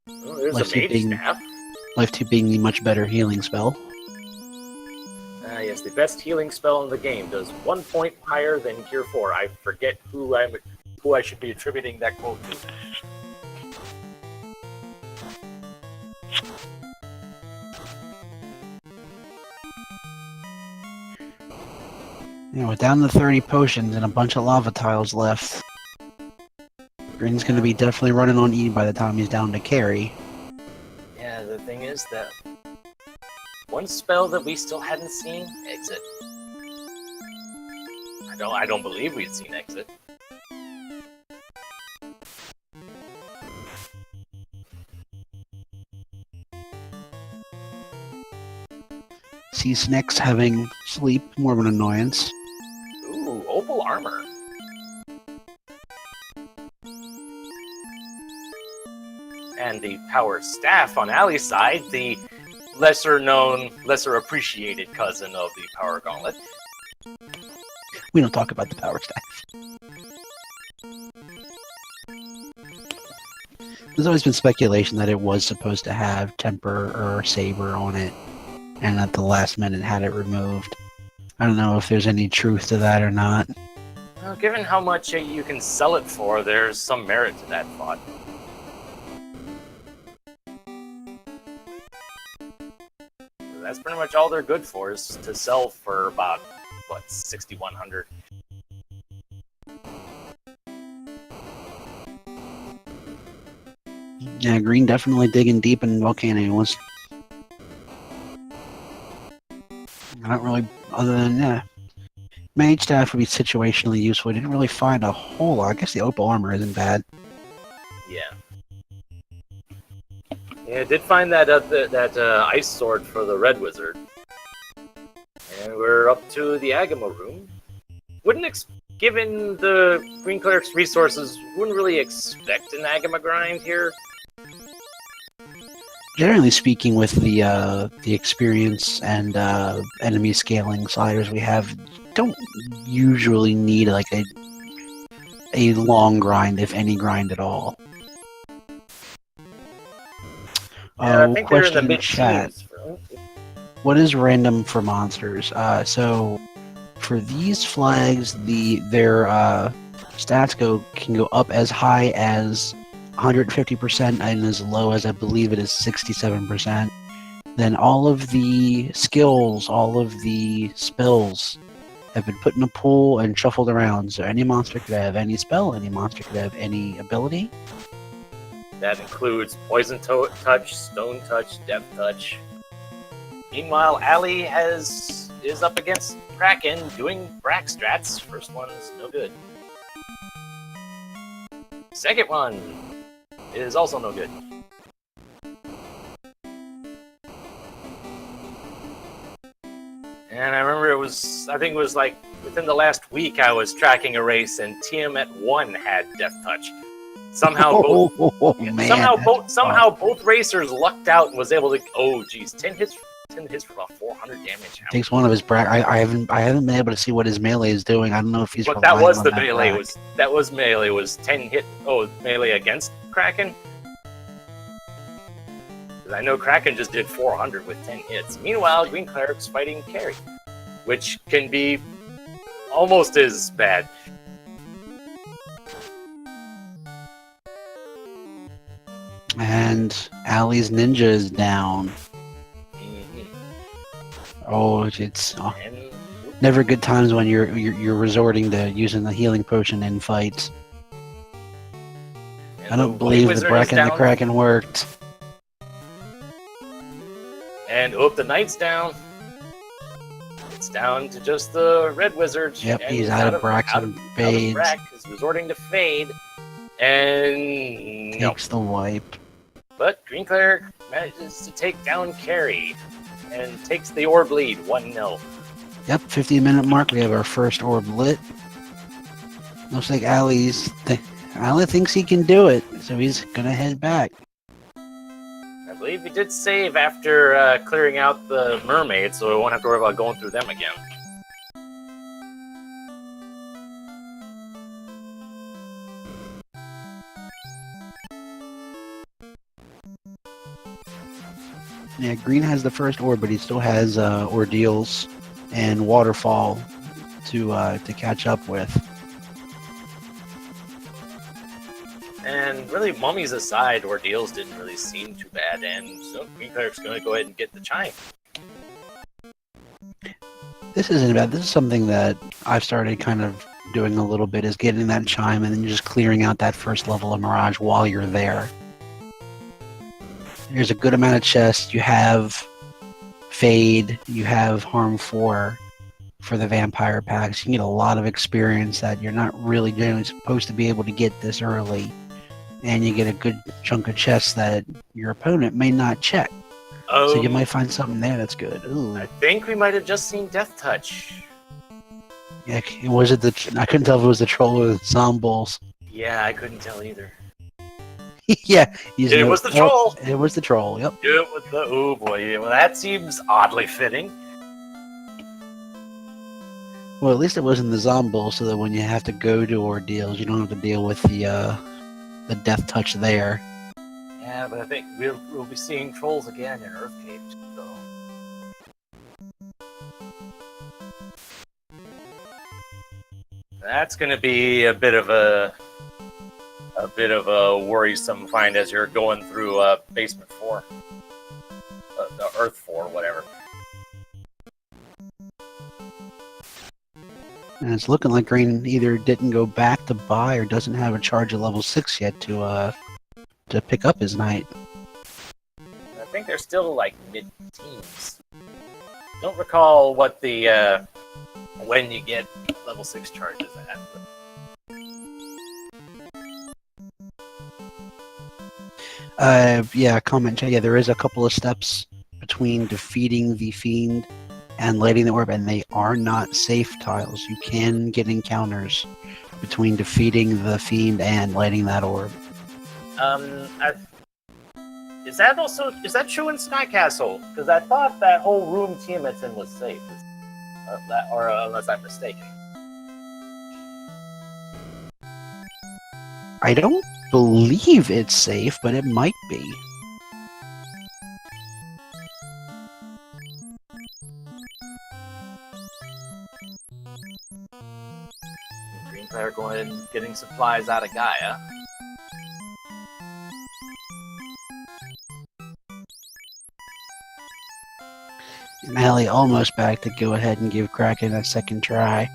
Oh, there's Life a mage being, staff. Life 2 being the much better healing spell. Ah, yes, the best healing spell in the game does 1 point higher than Cure 4. I forget who I should be attributing that quote to. You know, down to 30 potions and a bunch of lava tiles left. Green's going to be definitely running on E by the time he's down to carry. Yeah, the thing is that one spell that we still hadn't seen, Exit. I don't believe we'd seen Exit. See Snacks having sleep, more of an annoyance. Ooh, opal armor. And the power staff on Ali's side, the lesser known, lesser appreciated cousin of the power gauntlet. We don't talk about the power staff. There's always been speculation that it was supposed to have Temper or Saber on it, and at the last minute had it removed. I don't know if there's any truth to that or not. Well, given how much you can sell it for, there's some merit to that thought. That's pretty much all they're good for, is to sell for about, what, 6,100. Yeah, Green definitely digging deep in volcanoes. Not really, other than, yeah. Mage staff would be situationally useful. I didn't really find a whole lot. I guess the opal armor isn't bad. Yeah. Yeah, I did find that ice sword for the red wizard. And we're up to the Agama room. Given the Green Cleric's resources, wouldn't really expect an Agama grind here. Generally speaking, with the experience and enemy scaling sliders we have, don't usually need like a long grind, if any grind at all. Yeah, I think they're in the Question in chat. mid-teens. What is random for monsters? So for these flags, their stats can go up as high as 150% and as low as I believe it is 67%. Then all of the skills, all of the spells have been put in a pool and shuffled around. So any monster could have any spell, any monster could have any ability. That includes Poison Touch, Stone Touch, Death Touch. Meanwhile, Ali is up against Kraken doing Brack strats. First one is no good. Second one is also no good. And I remember I think it was like within the last week I was tracking a race and TM at 1 had Death Touch. Somehow both racers lucked out and was able to 10 hits for about 400 damage. Takes one of his Brack. I haven't been able to see what his melee is doing. I don't know if he's. But that was the melee. Was melee was 10 hit. Oh, melee against Kraken. I know Kraken just did 400 with 10 hits. Meanwhile, Green Cleric's fighting Carry, which can be almost as bad. And Ali's ninja is down. Oh, it's never good times when you're resorting to using the healing potion in fights. I don't believe the Kraken worked. And the Knight's down. It's down to just the Red Wizard. Yep, he's out of Brax and Fade. He's resorting to Fade. And takes the wipe. But Green Cleric manages to take down Carry and takes the orb lead 1-0. Yep, 15-minute mark. We have our first orb lit. Looks like Ali thinks he can do it, so he's gonna head back. I believe he did save after clearing out the mermaid, so we won't have to worry about going through them again. Yeah, Green has the first orb, but he still has ordeals and waterfall to catch up with. And really, mummies aside, ordeals didn't really seem too bad, and so Green Cleric's going to go ahead and get the chime. This isn't bad. This is something that I've started kind of doing a little bit, is getting that chime and then just clearing out that first level of Mirage while you're there. There's a good amount of chests. You have Fade, you have Harm 4 for the Vampire packs. You can get a lot of experience that you're not really generally supposed to be able to get this early. And you get a good chunk of chests that your opponent may not check. So you might find something there that's good. Ooh. I think we might have just seen Death Touch. Yeah, was it I couldn't tell if it was the troll or the zombies. Yeah, I couldn't tell either. Yeah, it was the troll. It was the troll. Yep. It was the oh boy. Yeah, well, that seems oddly fitting. Well, at least it wasn't the zombies, so that when you have to go to ordeals, you don't have to deal with the death touch there. Yeah, but I think we'll be seeing trolls again in Earthcave, so. That's going to be a bit of a worrisome find as you're going through basement 4, the Earth 4, whatever. And it's looking like Green either didn't go back to buy or doesn't have a charge at level 6 yet to pick up his knight. I think they're still like mid-teens. Don't recall what the when you get level 6 charges at. Yeah, comment chat. Yeah, there is a couple of steps between defeating the fiend and lighting the orb, and they are not safe tiles. You can get encounters between defeating the fiend and lighting that orb. Is that true in Sky Castle? Because I thought that whole room Tiamat's in was safe, unless I'm mistaken. I don't believe it's safe, but it might be. Green Player going and getting supplies out of Gaia. And Ali almost back to go ahead and give Kraken a second try.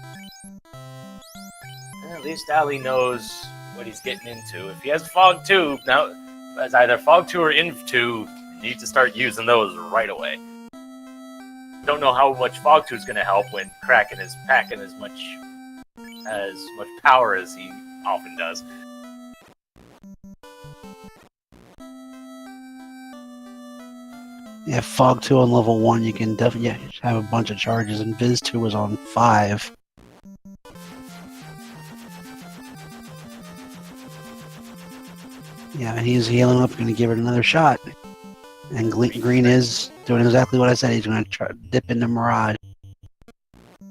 At least Ali knows what he's getting into. If he has Fog 2, now as either Fog 2 or Inv 2, you need to start using those right away. Don't know how much Fog 2 is going to help when Kraken is packing as much power as he often does. Yeah, Fog 2 on level 1, you can definitely have a bunch of charges, and Viz 2 was on 5. Yeah, and he's healing up, going to give it another shot. And Green is doing exactly what I said. He's going to try to dip into Mirage.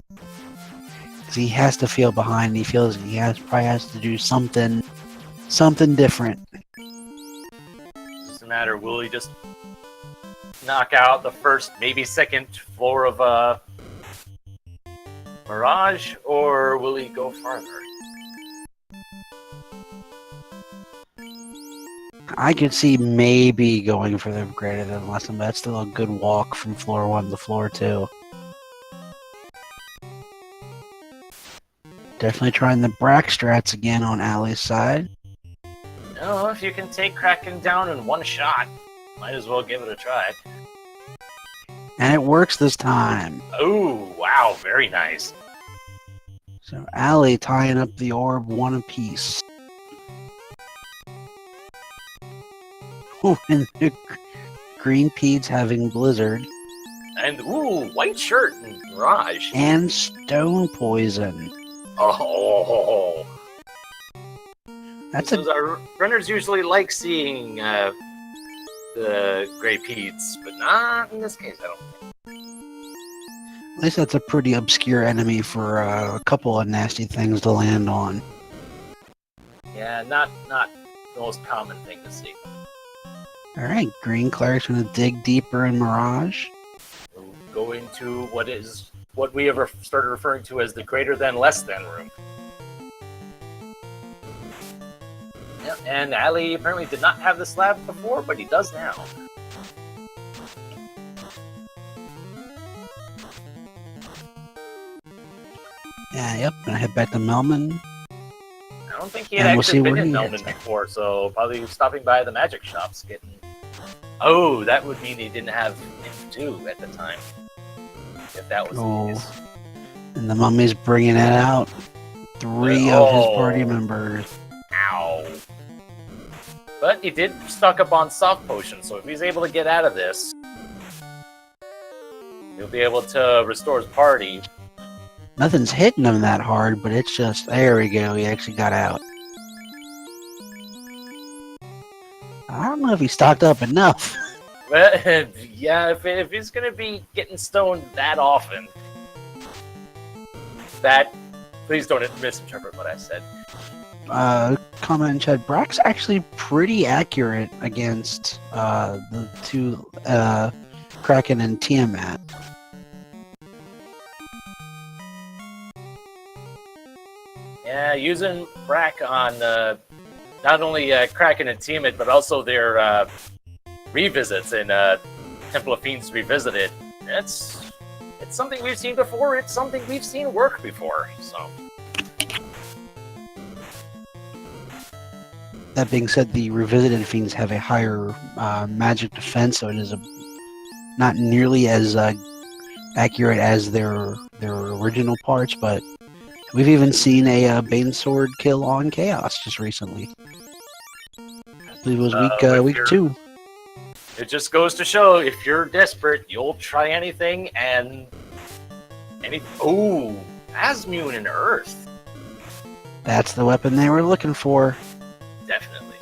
Because he has to feel behind. He feels he probably has to do something different. Doesn't matter. Will he just knock out the first, maybe second floor of Mirage, or will he go farther? I could see maybe going for the greater than less than, but that's still a good walk from floor 1 to floor 2. Definitely trying the Brack strats again on Allie's side. No, if you can take Kraken down in one shot, might as well give it a try. And it works this time. Oh, wow, very nice. So Allie tying up the orb 1 apiece. And the Green Pete's having Blizzard. And, ooh, white shirt and Mirage. And Stone Poison. Oh, That's our runners usually like seeing the Grey Pete's, but not in this case, I don't think. At least that's a pretty obscure enemy for a couple of nasty things to land on. Yeah, not the most common thing to see. Alright, Green Cleric's going to dig deeper in Mirage. We'll go into what we ever started referring to as the greater than less than room. Yep, and Ali apparently did not have the slab before, but he does now. Yeah, yep, gonna head back to Melman. I don't think he had And we'll actually see been where in he Melbourne before, so probably stopping by the magic shops getting... Oh, that would mean he didn't have M2 at the time. If that was the case. And the mummy's bringing it out. 3 of his party members. Ow. But he did stock up on soft potion, so if he's able to get out of this, he'll be able to restore his party. Nothing's hitting him that hard, but it's just, there we go, he actually got out. I don't know if he stocked up enough. But, yeah, if he's going to be getting stoned that often, please don't misinterpret what I said. Comment in chat, Brack's actually pretty accurate against the 2 Kraken and Tiamat. Yeah, using Brack on not only Kraken and Tiamat, but also their revisits in Temple of Fiends Revisited. It's something we've seen before. It's something we've seen work before. So. That being said, the Revisited Fiends have a higher magic defense, so it is not nearly as accurate as their original parts, but we've even seen a Bane Sword kill on Chaos just recently. I believe it was week 2. It just goes to show, if you're desperate, you'll try anything, and ooh, Asmune and Earth. That's the weapon they were looking for. Definitely.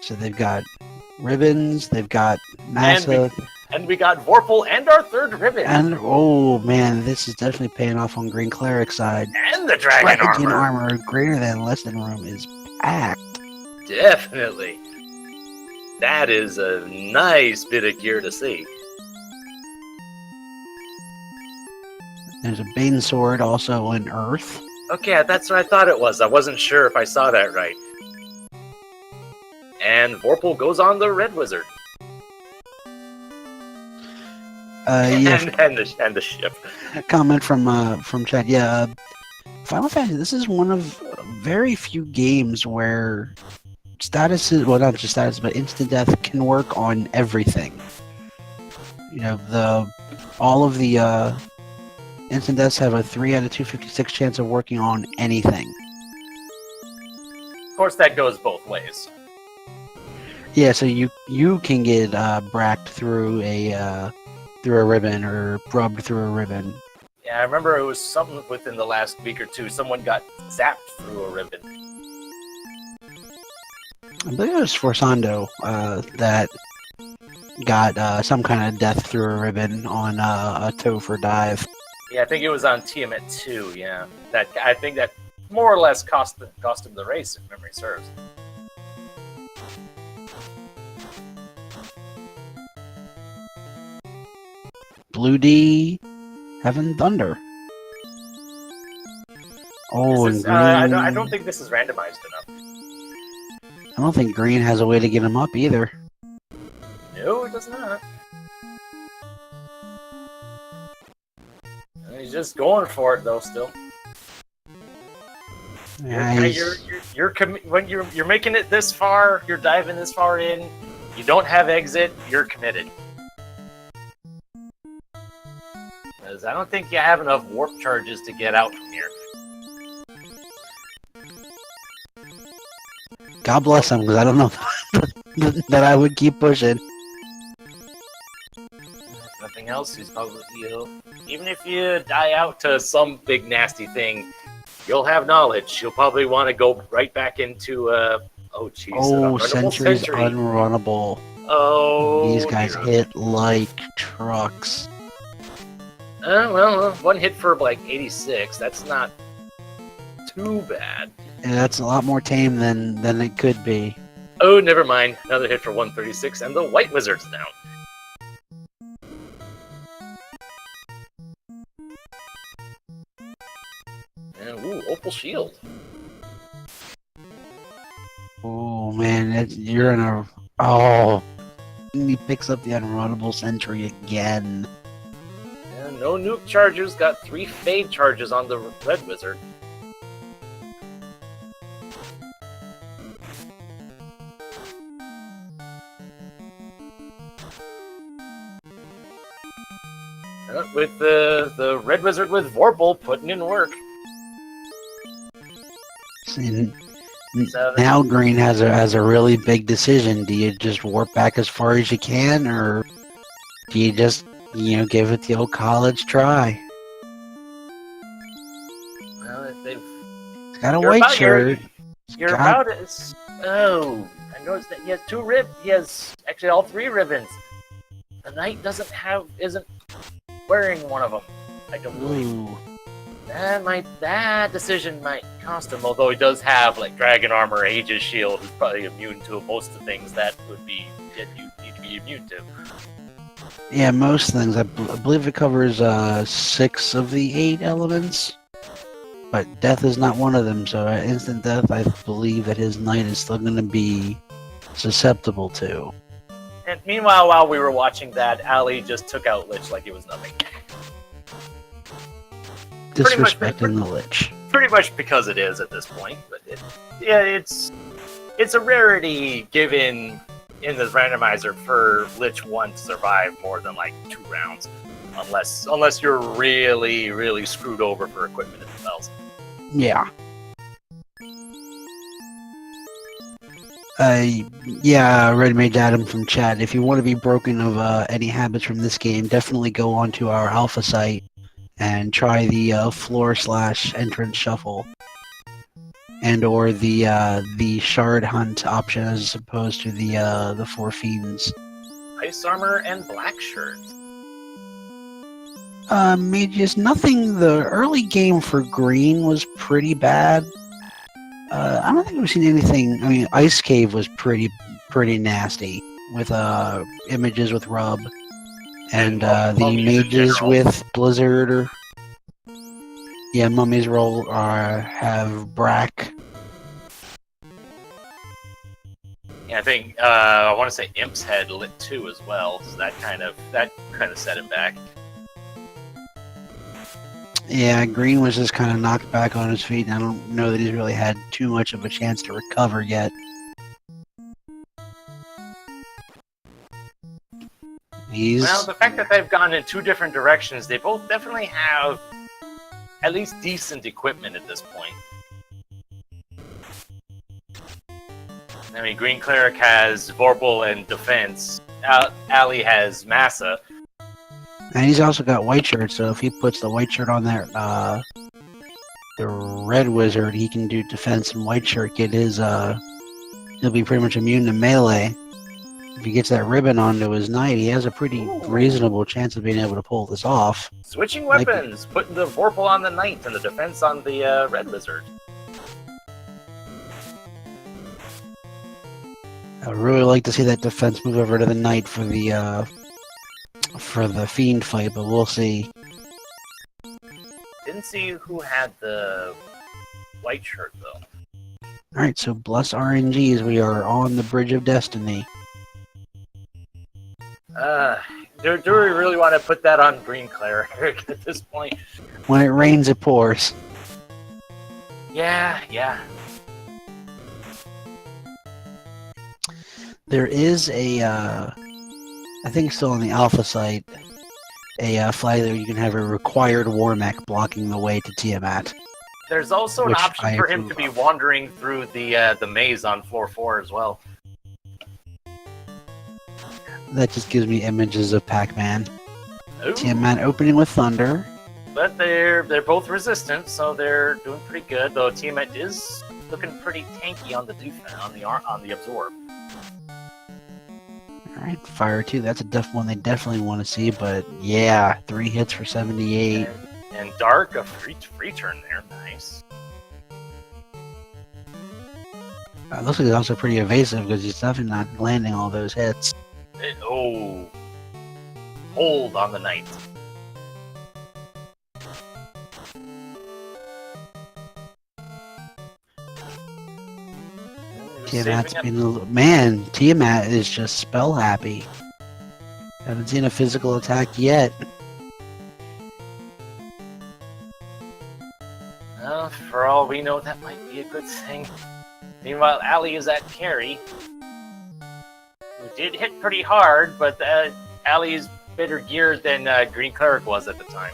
So they've got ribbons, they've got Massa. And we got Vorpal and our third ribbon. And, oh man, this is definitely paying off on Green Cleric side. And the Dragon armor greater than less than room is packed. Definitely. That is a nice bit of gear to see. There's a Bane Sword also in Earth. Okay, that's what I thought it was. I wasn't sure if I saw that right. And Vorpal goes on the Red Wizard. Yeah. and the ship. A comment from chat. Yeah, Final Fantasy. This is one of very few games where statuses, well, not just status, but instant death can work on everything. You know, all of the instant deaths have a 3 out of 256 chance of working on anything. Of course, that goes both ways. Yeah, so you can get bracked through a ribbon or rubbed through a ribbon. Yeah, I remember it was something within the last week or two. Someone got zapped through a ribbon. I believe it was Forsando that got some kind of death through a ribbon on a Topher dive. Yeah, I think it was on Tiamat 2, yeah. I think that more or less cost him the race, if memory serves. Blue D having Thunder. Oh, and Green... I don't think this is randomized enough. I don't think Green has a way to get him up either. No, it does not. He's just going for it though. Still, Yeah, when you're making it this far, you're diving this far in. You don't have exit. You're committed. Because I don't think you have enough warp charges to get out from here. God bless him, because I don't know that I would keep pushing. If nothing else, he's probably even if you die out to some big nasty thing, you'll have knowledge. You'll probably want to go right back into oh jeez. Oh, Sentry's unrunnable. Oh, these guys hit like trucks. Well, one hit for like 86. That's not too bad. Yeah, that's a lot more tame than it could be. Oh, never mind. Another hit for 136, and the White Wizard's down. And ooh, Opal Shield. Oh man, you're in a... Oh, he picks up the unrunnable Sentry again. And no nuke charges. Got 3 fade charges on the Red Wizard. With the Red Wizard with Vorpal putting in work. And now Green has a really big decision. Do you just warp back as far as you can, or do you just, give it the old college try? Well, if they've... He's got a white shirt. You're about it. Oh, I noticed that he has 2 He has actually all 3 ribbons. The Knight isn't wearing one of them. I don't believe. Ooh. That decision might cost him. Although he does have like Dragon Armor, Aegis Shield, who's probably immune to most of the things that you need to be immune to. Yeah, most things. I believe it covers 6 of the 8 elements, but death is not one of them. So instant death, I believe that his Knight is still going to be susceptible to. And meanwhile, while we were watching that, Ali just took out Lich like it was nothing. Disrespecting the Lich. Pretty much because it is at this point. But it's a rarity given in this randomizer for Lich 1 to survive more than like 2 rounds, unless you're really, really screwed over for equipment and spells. Yeah. Yeah, Red Mage Adam from chat. If you want to be broken of any habits from this game, definitely go onto our alpha site and try the floor/entrance shuffle, and or the shard hunt option as opposed to the 4 fiends. Ice armor and black shirt. Mages, nothing. The early game for Green was pretty bad. I don't think we've seen anything. I mean, Ice Cave was pretty nasty with images with Rub, and the mages with Blizzard. Yeah, mummies roll have Brack. Yeah, I think I want to say Imp's had lit 2 as well, so that kind of set him back. Yeah, Green was just kind of knocked back on his feet, and I don't know that he's really had too much of a chance to recover yet. Well, the fact that they've gone in 2 different directions, they both definitely have at least decent equipment at this point. I mean, Green Cleric has Vorpal and Defense. Ali has Massa. And he's also got white shirt, so if he puts the white shirt on there, the Red Wizard, he can do defense and white shirt. Get his, he'll be pretty much immune to melee. If he gets that ribbon onto his Knight, he has a pretty reasonable chance of being able to pull this off. Switching weapons, putting the Vorpal on the Knight and the defense on the Red Wizard. I would really like to see that defense move over to the Knight for the for the Fiend fight, but we'll see. Didn't see who had the white shirt, though. Alright, so bless RNGs, we are on the Bridge of Destiny. Do we really want to put that on greencleric at this point? When it rains, it pours. Yeah. There is a, I think still on the alpha site, a flag there you can have a required war mech blocking the way to Tiamat. There's also an Which option I for him to approve be of. wandering through the maze on floor 4 as well. That just gives me images of Pac-Man. Ooh. Tiamat opening with thunder. But they're both resistant, so they're doing pretty good. Though Tiamat is looking pretty tanky on the on the absorb. Alright, Fire 2, that's a one they definitely want to see, but yeah, 3 hits for 78. And Dark, a free turn there, nice. Looks like he's also pretty evasive because he's definitely not landing all those hits. Hold on the knight. Tiamat's been man, Tiamat is just spell happy. Haven't seen a physical attack yet. Well, for all we know, that might be a good thing. Meanwhile, Ali is at carry. Who did hit pretty hard, but Ali is better geared than Green Cleric was at the time.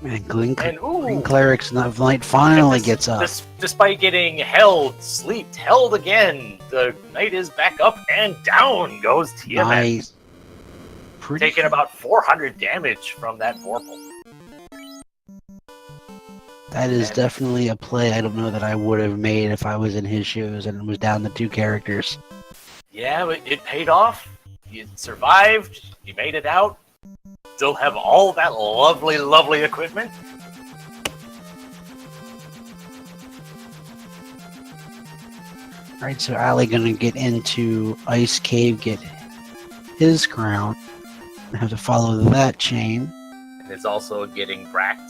Man, Green Cleric's Night finally gets up. Despite getting held again, the knight is back up and down goes Tiamat. Nice. Taking about 400 damage from that Vorpal. That is definitely a play I don't know that I would have made if I was in his shoes and it was down to 2 characters. Yeah, but it paid off. You survived. You made it out. Still have all that lovely, lovely equipment. Alright, so Ali gonna get into Ice Cave, get his crown. I have to follow that chain. And it's also getting bracked.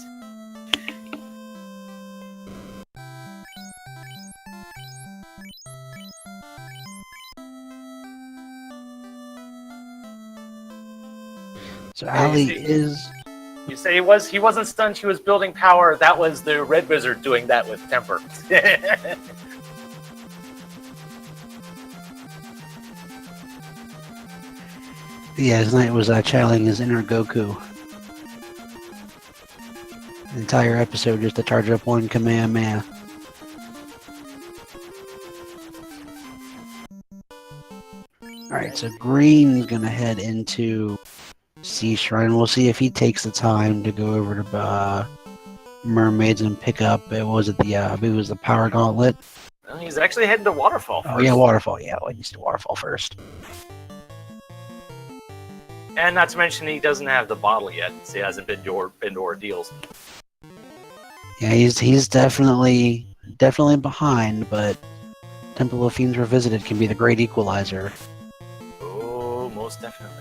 So Ali is... You say he wasn't stunned, she was building power. That was the Red Wizard doing that with temper. Yeah, his knight was channeling his inner Goku. The entire episode just to charge up 1 Kamehameha. Alright, so Green's gonna head into Sea Shrine. We'll see if he takes the time to go over to Mermaids and pick up, it was the Power Gauntlet. Well, he's actually heading to Waterfall first. Oh yeah, Waterfall, yeah, well, he's to Waterfall first. And not to mention he doesn't have the bottle yet, so he hasn't been to Ordeals. Yeah, he's definitely behind, but Temple of Fiends Revisited can be the great equalizer. Oh, most definitely.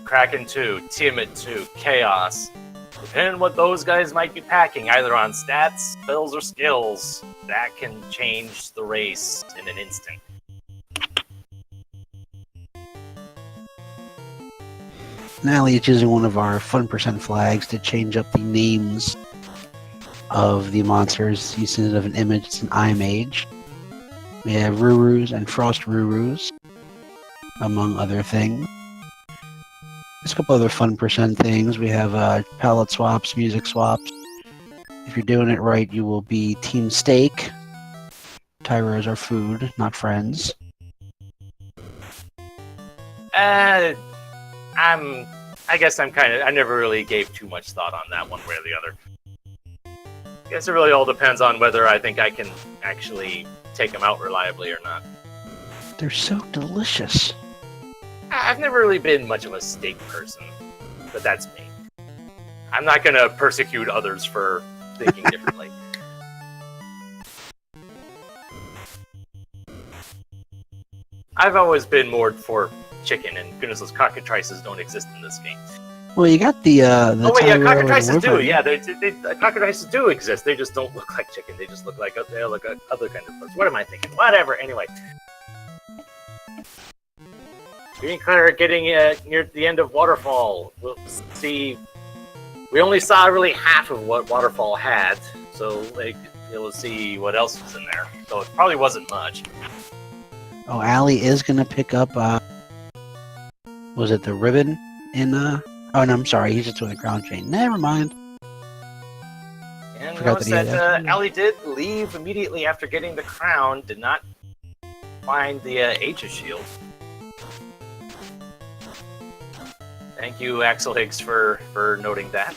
Kraken 2, Tiamat 2, Chaos. Depending on what those guys might be packing, either on stats, spells, or skills, that can change the race in an instant. Nally is using one of our Fun Percent flags to change up the names of the monsters. Instead of an image, it's an eye mage. We have Rurus and Frost Rurus, among other things. There's a couple other Fun Percent things. We have palette swaps, music swaps. If you're doing it right, you will be Team Steak. Tyros are food, not friends. I guess I never really gave too much thought on that one way or the other. I guess it really all depends on whether I think I can actually take them out reliably or not. They're so delicious. I've never really been much of a steak person, but that's me. I'm not gonna persecute others for thinking differently. I've always been more for chicken, and goodness, those cockatrices don't exist in this game. Well, you got the Oh wait, yeah, Tyro and cockatrices do. Wyvern. Yeah, cockatrices do exist. They just don't look like chicken. They just look like other kind of birds. What am I thinking? Whatever. Anyway, greencleric getting near the end of Waterfall. We'll see. We only saw really half of what Waterfall had, so like we'll see what else was in there. So it probably wasn't much. Oh, Allie is gonna pick up. Was it the ribbon in Oh no, I'm sorry. He's just doing a crown chain. Never mind. And Forgot notice that he that had Allie did leave immediately after getting the crown. Did not find the Aegis shield. Thank you, Axel Higgs, for noting that.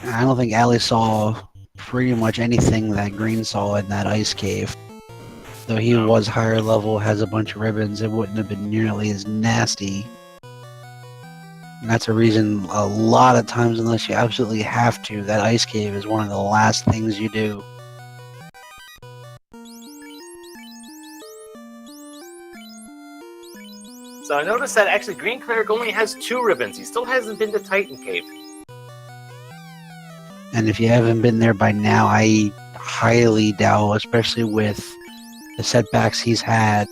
I don't think Allie saw pretty much anything that Green saw in that ice cave. Though he was higher level, has a bunch of ribbons, it wouldn't have been nearly as nasty. And that's a reason a lot of times, unless you absolutely have to, that ice cave is one of the last things you do. So I noticed that actually Green Cleric only has 2 ribbons. He still hasn't been to Titan Cave. And if you haven't been there by now, I highly doubt, especially with the setbacks he's had,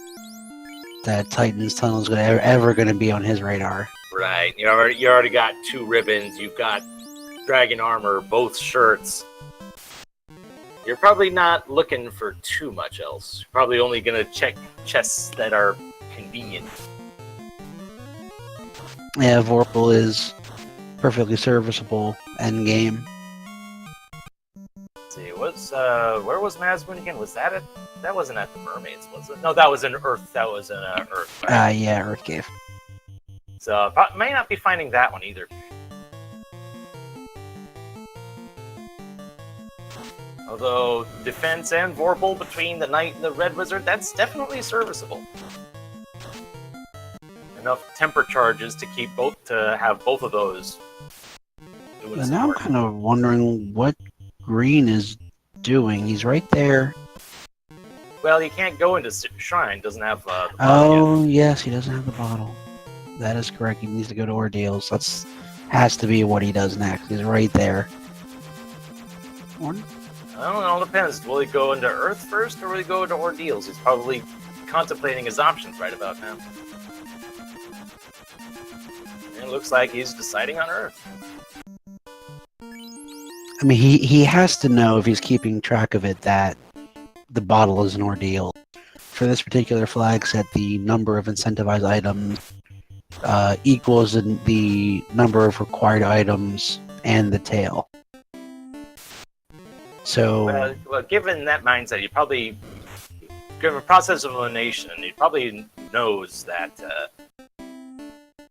that Titan's Tunnel is ever going to be on his radar. Right. You already got 2 ribbons. You've got dragon armor, both shirts. You're probably not looking for too much else. You're probably only going to check chests that are convenient. Yeah, Vorpal is perfectly serviceable endgame. Let's see, where was Mazmoon again? Was that it? That wasn't at the Mermaids, was it? No, that was in Earth. That was in Earth. Right? Yeah, Earth Cave. So may not be finding that one either. Although defense and Vorpal between the Knight and the Red Wizard, that's definitely serviceable. Enough temper charges to have both of those. And now I'm kind of wondering what Green is doing. He's right there. Well, he can't go into Shrine. Doesn't have. The Oh yes, he doesn't have the bottle. That is correct. He needs to go to Ordeals. That's has to be what he does next. He's right there. I don't know. It depends. Will he go into Earth first, or will he go into Ordeals? He's probably contemplating his options right about now. It looks like he's deciding on Earth. I mean, he has to know, if he's keeping track of it, that the bottle is an ordeal. For this particular flag set, the number of incentivized items equals the number of required items and the tail. So, well, given that mindset, given the process of elimination, he probably knows that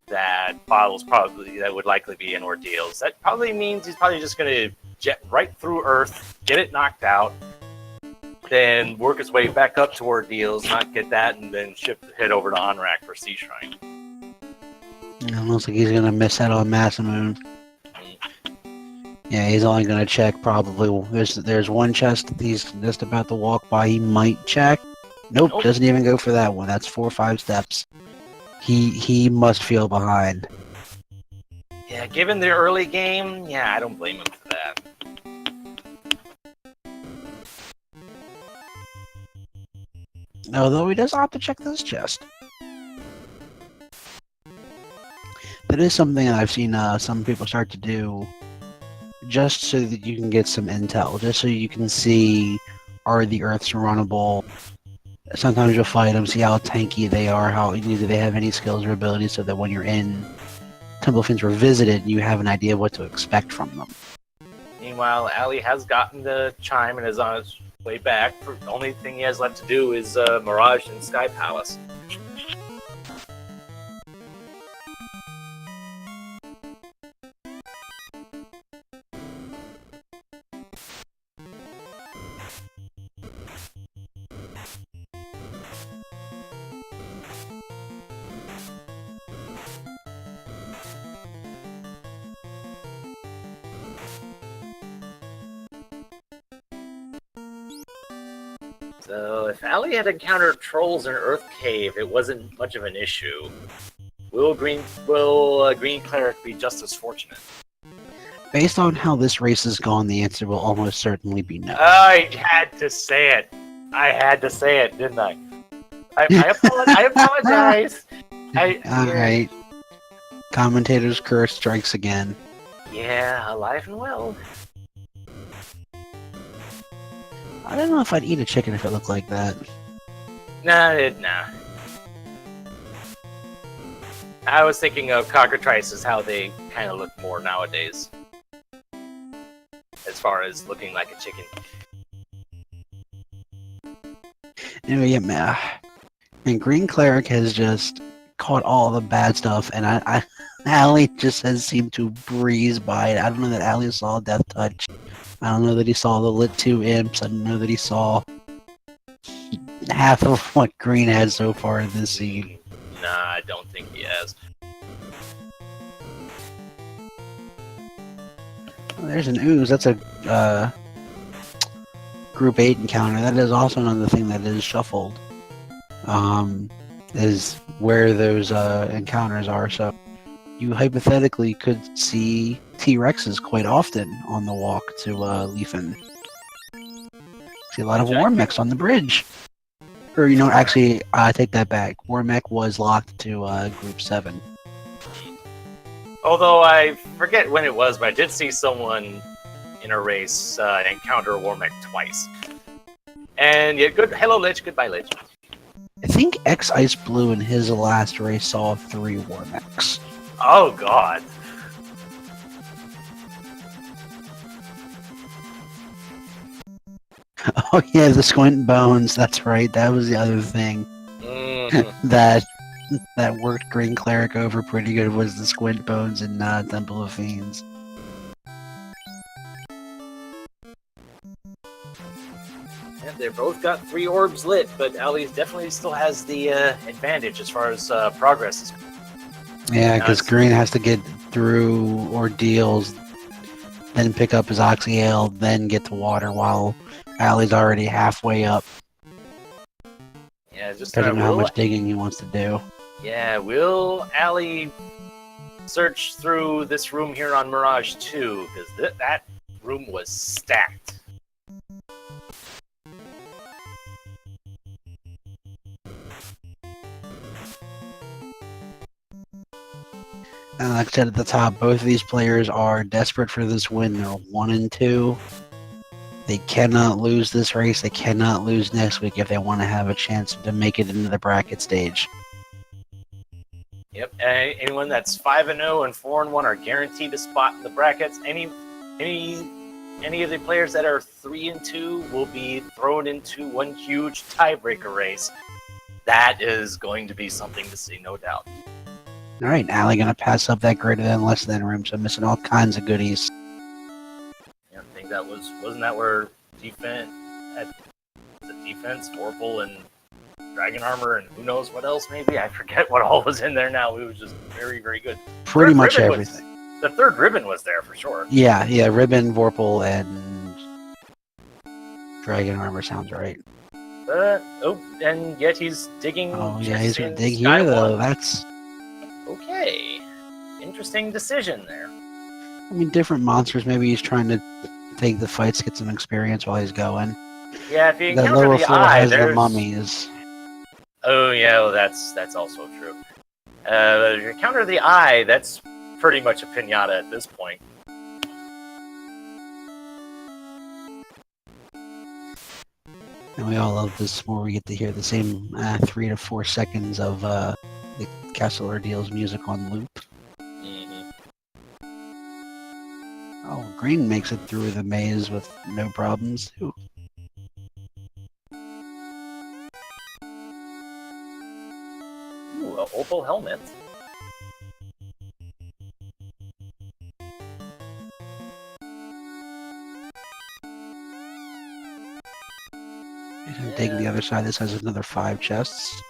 that bottles that would likely be in Ordeals. That probably means he's probably just going to jet right through Earth, get it knocked out, then work his way back up to Ordeals, not get that, and then head over to Onrak for Sea Shrine. it looks like he's going to miss out on Massamoon. Yeah, he's only going to check probably. There's one chest that he's just about to walk by. He might check. Nope, doesn't even go for that one. That's 4 or 5 steps. He must feel behind. Yeah, given the early game, yeah, I don't blame him for that. Although he does opt to check this chest. That is something that I've seen some people start to do, just so that you can get some intel, just so you can see, are the Earths runnable? Sometimes you'll fight them, see how tanky they are, do they have any skills or abilities, so that when you're in Temple of Fiends Revisited, you have an idea of what to expect from them. Meanwhile, Ali has gotten the chime and is on his way back. The only thing he has left to do is Mirage and Sky Palace. So if Ali had encountered trolls in Earth Cave, it wasn't much of an issue. Will Green Cleric be just as fortunate? Based on how this race has gone, the answer will almost certainly be no. I had to say it. I had to say it, didn't I? I apologize. Alright. Commentator's curse strikes again. Yeah, alive and well. I don't know if I'd eat a chicken if it looked like that. Nah. I was thinking of cockatrices, how they kind of look more nowadays. As far as looking like a chicken. Anyway, yeah, and Green Cleric has just caught all the bad stuff, and Allie just has seemed to breeze by it. I don't know that Allie saw Death Touch. I don't know that he saw the Lit 2 Imps. I don't know that he saw half of what Green had so far in this scene. Nah, I don't think he has. Oh, there's an ooze. That's a Group 8 encounter. That is also another thing that is shuffled. Is where those encounters are. So you hypothetically could see T-Rexes quite often on the walk to Leafin. See a lot of Warmechs on the bridge. Or, you know, actually, I take that back. Warmech was locked to Group 7. Although I forget when it was, but I did see someone in a race encounter Warmech twice. And yeah, good. Hello, Lich. Goodbye, Lich. I think X Ice Blue in his last race saw 3 Warmechs. Oh, God. Oh yeah, the Squint Bones. That's right. That was the other thing that worked Green Cleric over pretty good, was the Squint Bones in Temple of Fiends. Yeah, they both got 3 orbs lit, but Ali definitely still has the advantage as far as progress is. Yeah, because Green has to get through ordeals, then pick up his Oxy Ale, then get to water, while Ali's already halfway up. Yeah, just Depending on how much digging he wants to do. Yeah, will Ali search through this room here on Mirage 2? Because that room was stacked. And like I said at the top, both of these players are desperate for this win. They're 1-2. They cannot lose this race. They cannot lose next week if they want to have a chance to make it into the bracket stage. Yep. Anyone that's 5-0 and 4-1 are guaranteed a spot in the brackets. Any of the players that are 3-2 will be thrown into one huge tiebreaker race. That is going to be something to see, no doubt. All right, Ali gonna pass up that greater than less than room, so missing all kinds of goodies. Yeah, I think that wasn't that where defense, Vorpal, and Dragon Armor, and who knows what else? Maybe I forget what all was in there now. It was just very, very good. Pretty much everything. The third ribbon was there for sure. Yeah, Ribbon, Vorpal, and Dragon Armor sounds right. And yet he's digging. Oh yeah, he's gonna dig here though. That's okay. Interesting decision there. I mean, different monsters. Maybe he's trying to take the fights, get some experience while he's going. Yeah, if you The encounter lower the floor eye, has there's the mummies. Oh yeah, well, that's also true. If you encounter the eye, that's pretty much a pinata at this point. And we all love this where we get to hear the same 3 to 4 seconds of the Castle Ordeals music on loop. Mm-hmm. Oh, Green makes it through the maze with no problems. Ooh. Ooh, an opal helmet. And take the other side. This has another 5 chests.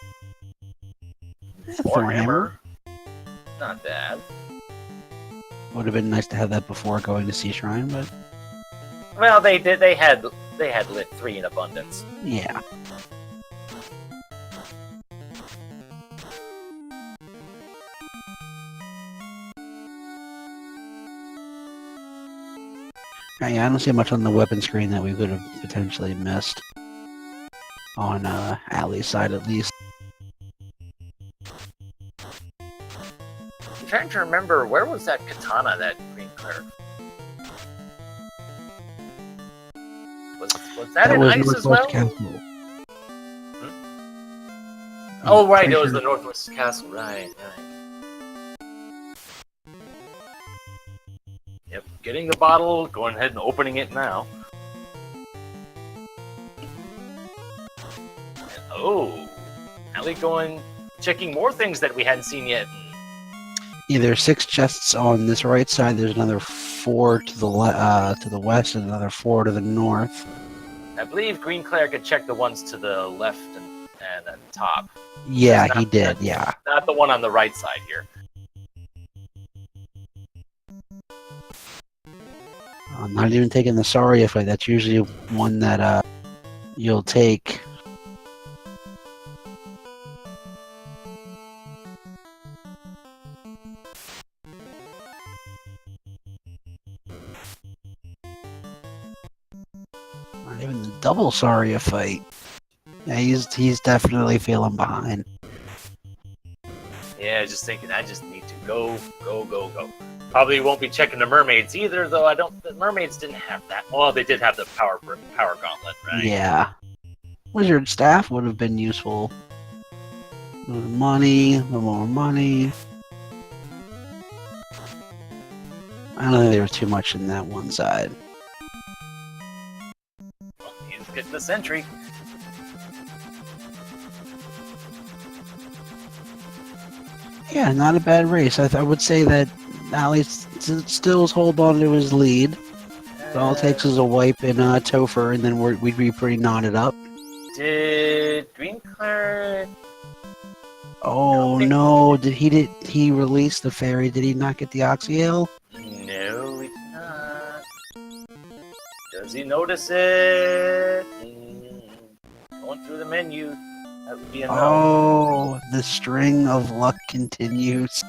Thornhammer. Not bad. Would have been nice to have that before going to Sea Shrine, but Well, they had they had lit 3 in abundance. Yeah. Yeah, I don't see much on the weapon screen that we could have potentially missed. On Allie's side, at least. I'm trying to remember, where was that katana that green cleric? Was that in was ice as Northwest well? Castle. Oh, right, Pretty it was sure- the Northwest Castle, right. Yep, getting the bottle, going ahead and opening it now. And, oh, Allie checking more things that we hadn't seen yet. Yeah, there's 6 chests on this right side. There's another 4 to the west and another 4 to the north. I believe Green Cleric had checked the ones to the left and the top. Yeah, That's he not- did. that's Yeah. Not the one on the right side here. I'm not even taking the Saria fight. That's usually one that you'll take. Not even the double Saria fight. Yeah, he's definitely feeling behind. Yeah, just thinking, I just need to go. Probably won't be checking the mermaids either, though. The mermaids didn't have that. Well, they did have the power gauntlet, right? Yeah. Wizard staff would have been useful. A little money, a little more money. I don't think there was too much in that one side. Well, he's getting the sentry. Yeah, not a bad race. I would say that Ali still hold on to his lead. All it takes is a wipe and a Topher, and then we'd be pretty knotted up. Did Green Cleric? Oh no! Did he release the fairy? Did he not get the Oxyale? No, it's not. Does he notice it? Going through the menu. That would be a no. Oh, the string of luck continues.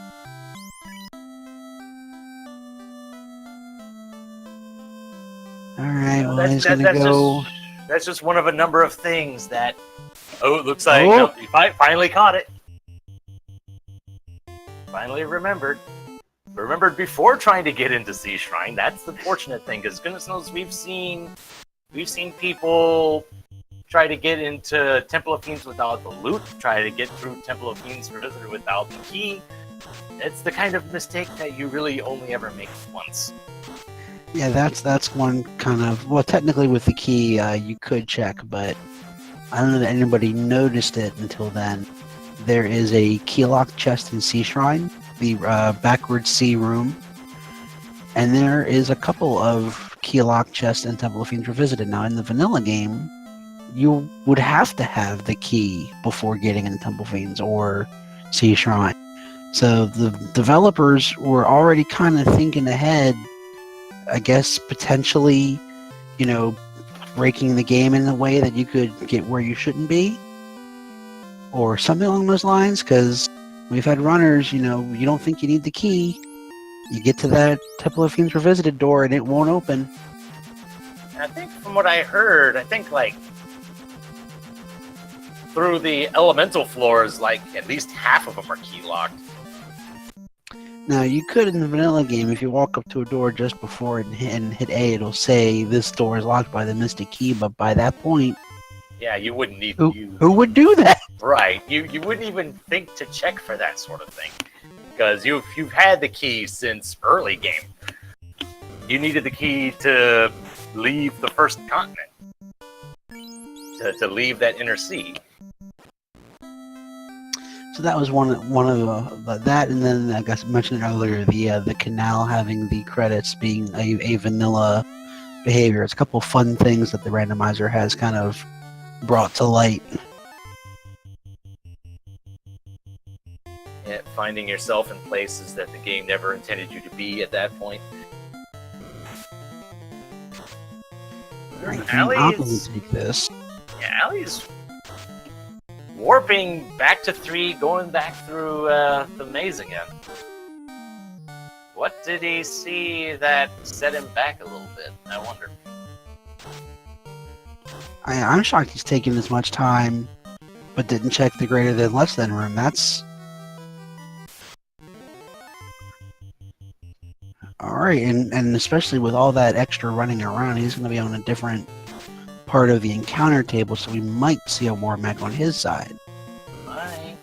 Alright, well, he's gonna go. That's just one of a number of things that. Oh, it looks like Oh. he finally caught it. Finally remembered. Remembered before trying to get into Sea Shrine. That's the fortunate thing, because goodness knows we've seen people try to get into Temple of Fiends without the loot, try to get through Temple of Fiends Revisited without the key. It's the kind of mistake that you really only ever make once. Yeah, that's one kind of. Well, technically with the key, you could check, but I don't know that anybody noticed it until then. There is a key lock chest in Sea Shrine, the backward sea room, and there is a couple of key lock chests in Temple of Fiends Revisited. Now, in the vanilla game, you would have to have the key before getting into Temple of Fiends or Sea Shrine. So the developers were already kind of thinking ahead, I guess, potentially, breaking the game in a way that you could get where you shouldn't be, or something along those lines, because we've had runners, you don't think you need the key, you get to that Temple of Fiends Revisited door and it won't open. I think from what I heard, through the elemental floors, at least half of them are key locked. Now, you could in the vanilla game, if you walk up to a door just before it and hit A, it'll say this door is locked by the Mystic Key, but by that point, Yeah, you wouldn't need who would do that? Right, you wouldn't even think to check for that sort of thing, because you've had the key since early game. You needed the key to leave the first continent, to leave that inner sea. So that was one of that, and then I guess I mentioned earlier the canal having the credits being a vanilla behavior. It's a couple of fun things that the randomizer has kind of brought to light. Yeah, finding yourself in places that the game never intended you to be at that point. Alright, I'm going to Allie's, take this. yeah, Allie's warping back to 3, going back through the maze again. What did he see that set him back a little bit? I wonder. I'm shocked he's taking this much time, but didn't check the greater than less than room. That's... Alright, and especially with all that extra running around, he's going to be on a different part of the encounter table, so we might see a Warmac on his side. Might.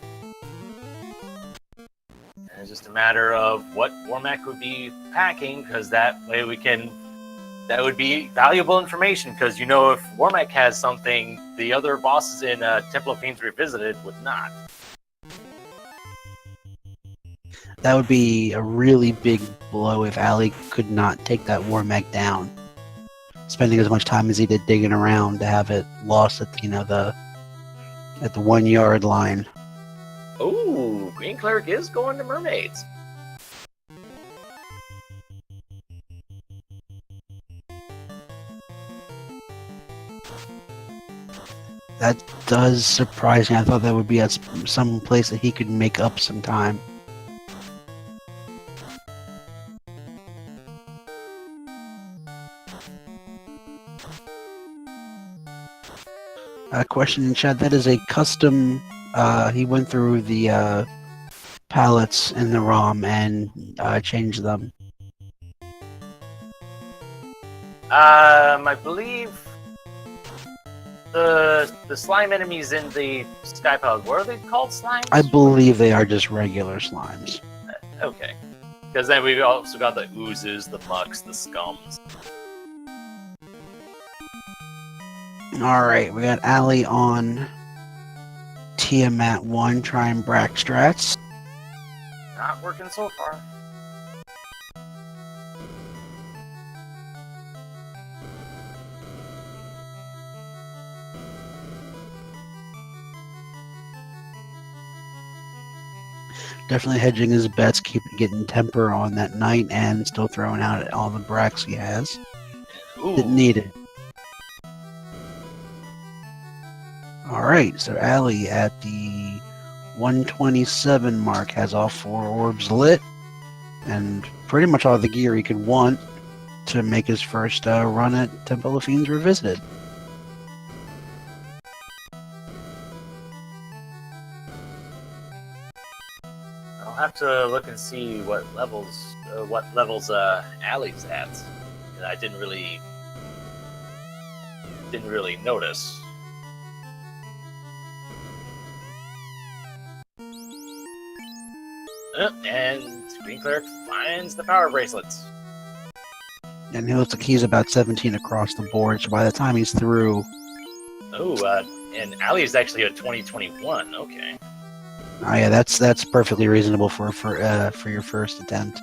It's just a matter of what Warmac would be packing, because that way we can... That would be valuable information, because, you know, if Warmac has something, the other bosses in Temple of Fiends Revisited would not. That would be a really big blow if Ali could not take that Warmac down. Spending as much time as he did digging around to have it lost at the 1 yard line. Ooh, Green Cleric is going to mermaids. That does surprise me. I thought that would be at some place that he could make up some time. Question in chat, that is a custom, he went through the palettes in the ROM and changed them. I believe the slime enemies in the Sky Palace, what are they called, slimes? I believe they are just regular slimes. Okay. Because then we've also got the oozes, the mucks, the scums. Alright, we got Ali on Tiamat 1, trying Brack strats. Not working so far. Definitely hedging his bets, getting temper on that knight, and still throwing out all the bracks he has. Ooh. Didn't need it. Alright, so Ali at the 127 mark has all 4 orbs lit, and pretty much all the gear he could want to make his first run at Temple of Fiends Revisited. I'll have to look and see what levels Ali's at. And I didn't really notice. And Green Cleric finds the power bracelets. And he looks like he's about 17 across the board, so by the time he's through... Oh, and Ali is actually a 2021. Okay. Oh yeah, that's perfectly reasonable for your first attempt.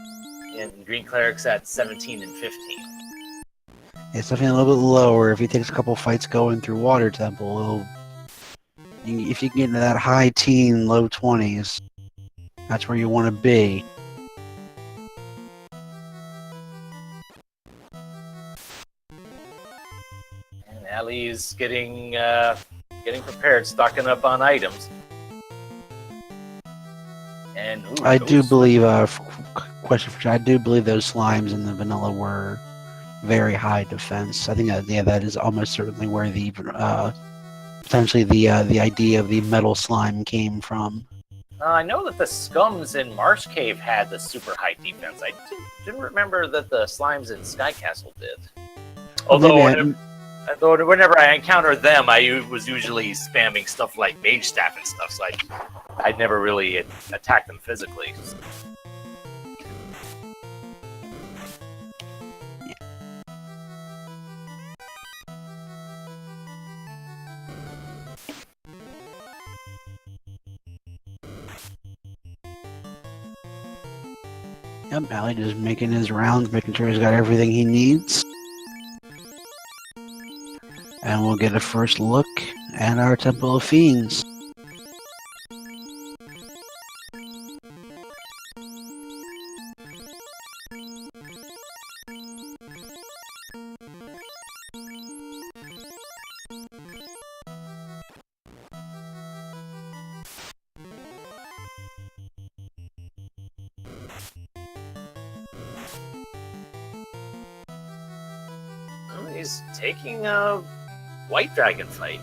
And Green Cleric's at 17 and 15. It's definitely a little bit lower. If he takes a couple fights going through Water Temple, if you can get into that high teen, low 20s, that's where you want to be. And Ali's getting prepared, stocking up on items. And ooh, I do believe, question for you, I do believe those slimes in the vanilla were very high defense. I think that is almost certainly where the potentially the idea of the metal slime came from. I know that the scums in Marsh Cave had the super high defense. I didn't remember that the slimes in Sky Castle did. Although whenever I encountered them, I was usually spamming stuff like Mage Staff and stuff, so I'd never really attacked them physically. Yep, Ali just making his rounds, making sure he's got everything he needs. And we'll get a first look at our Temple of Fiends. he's taking a white dragon fight.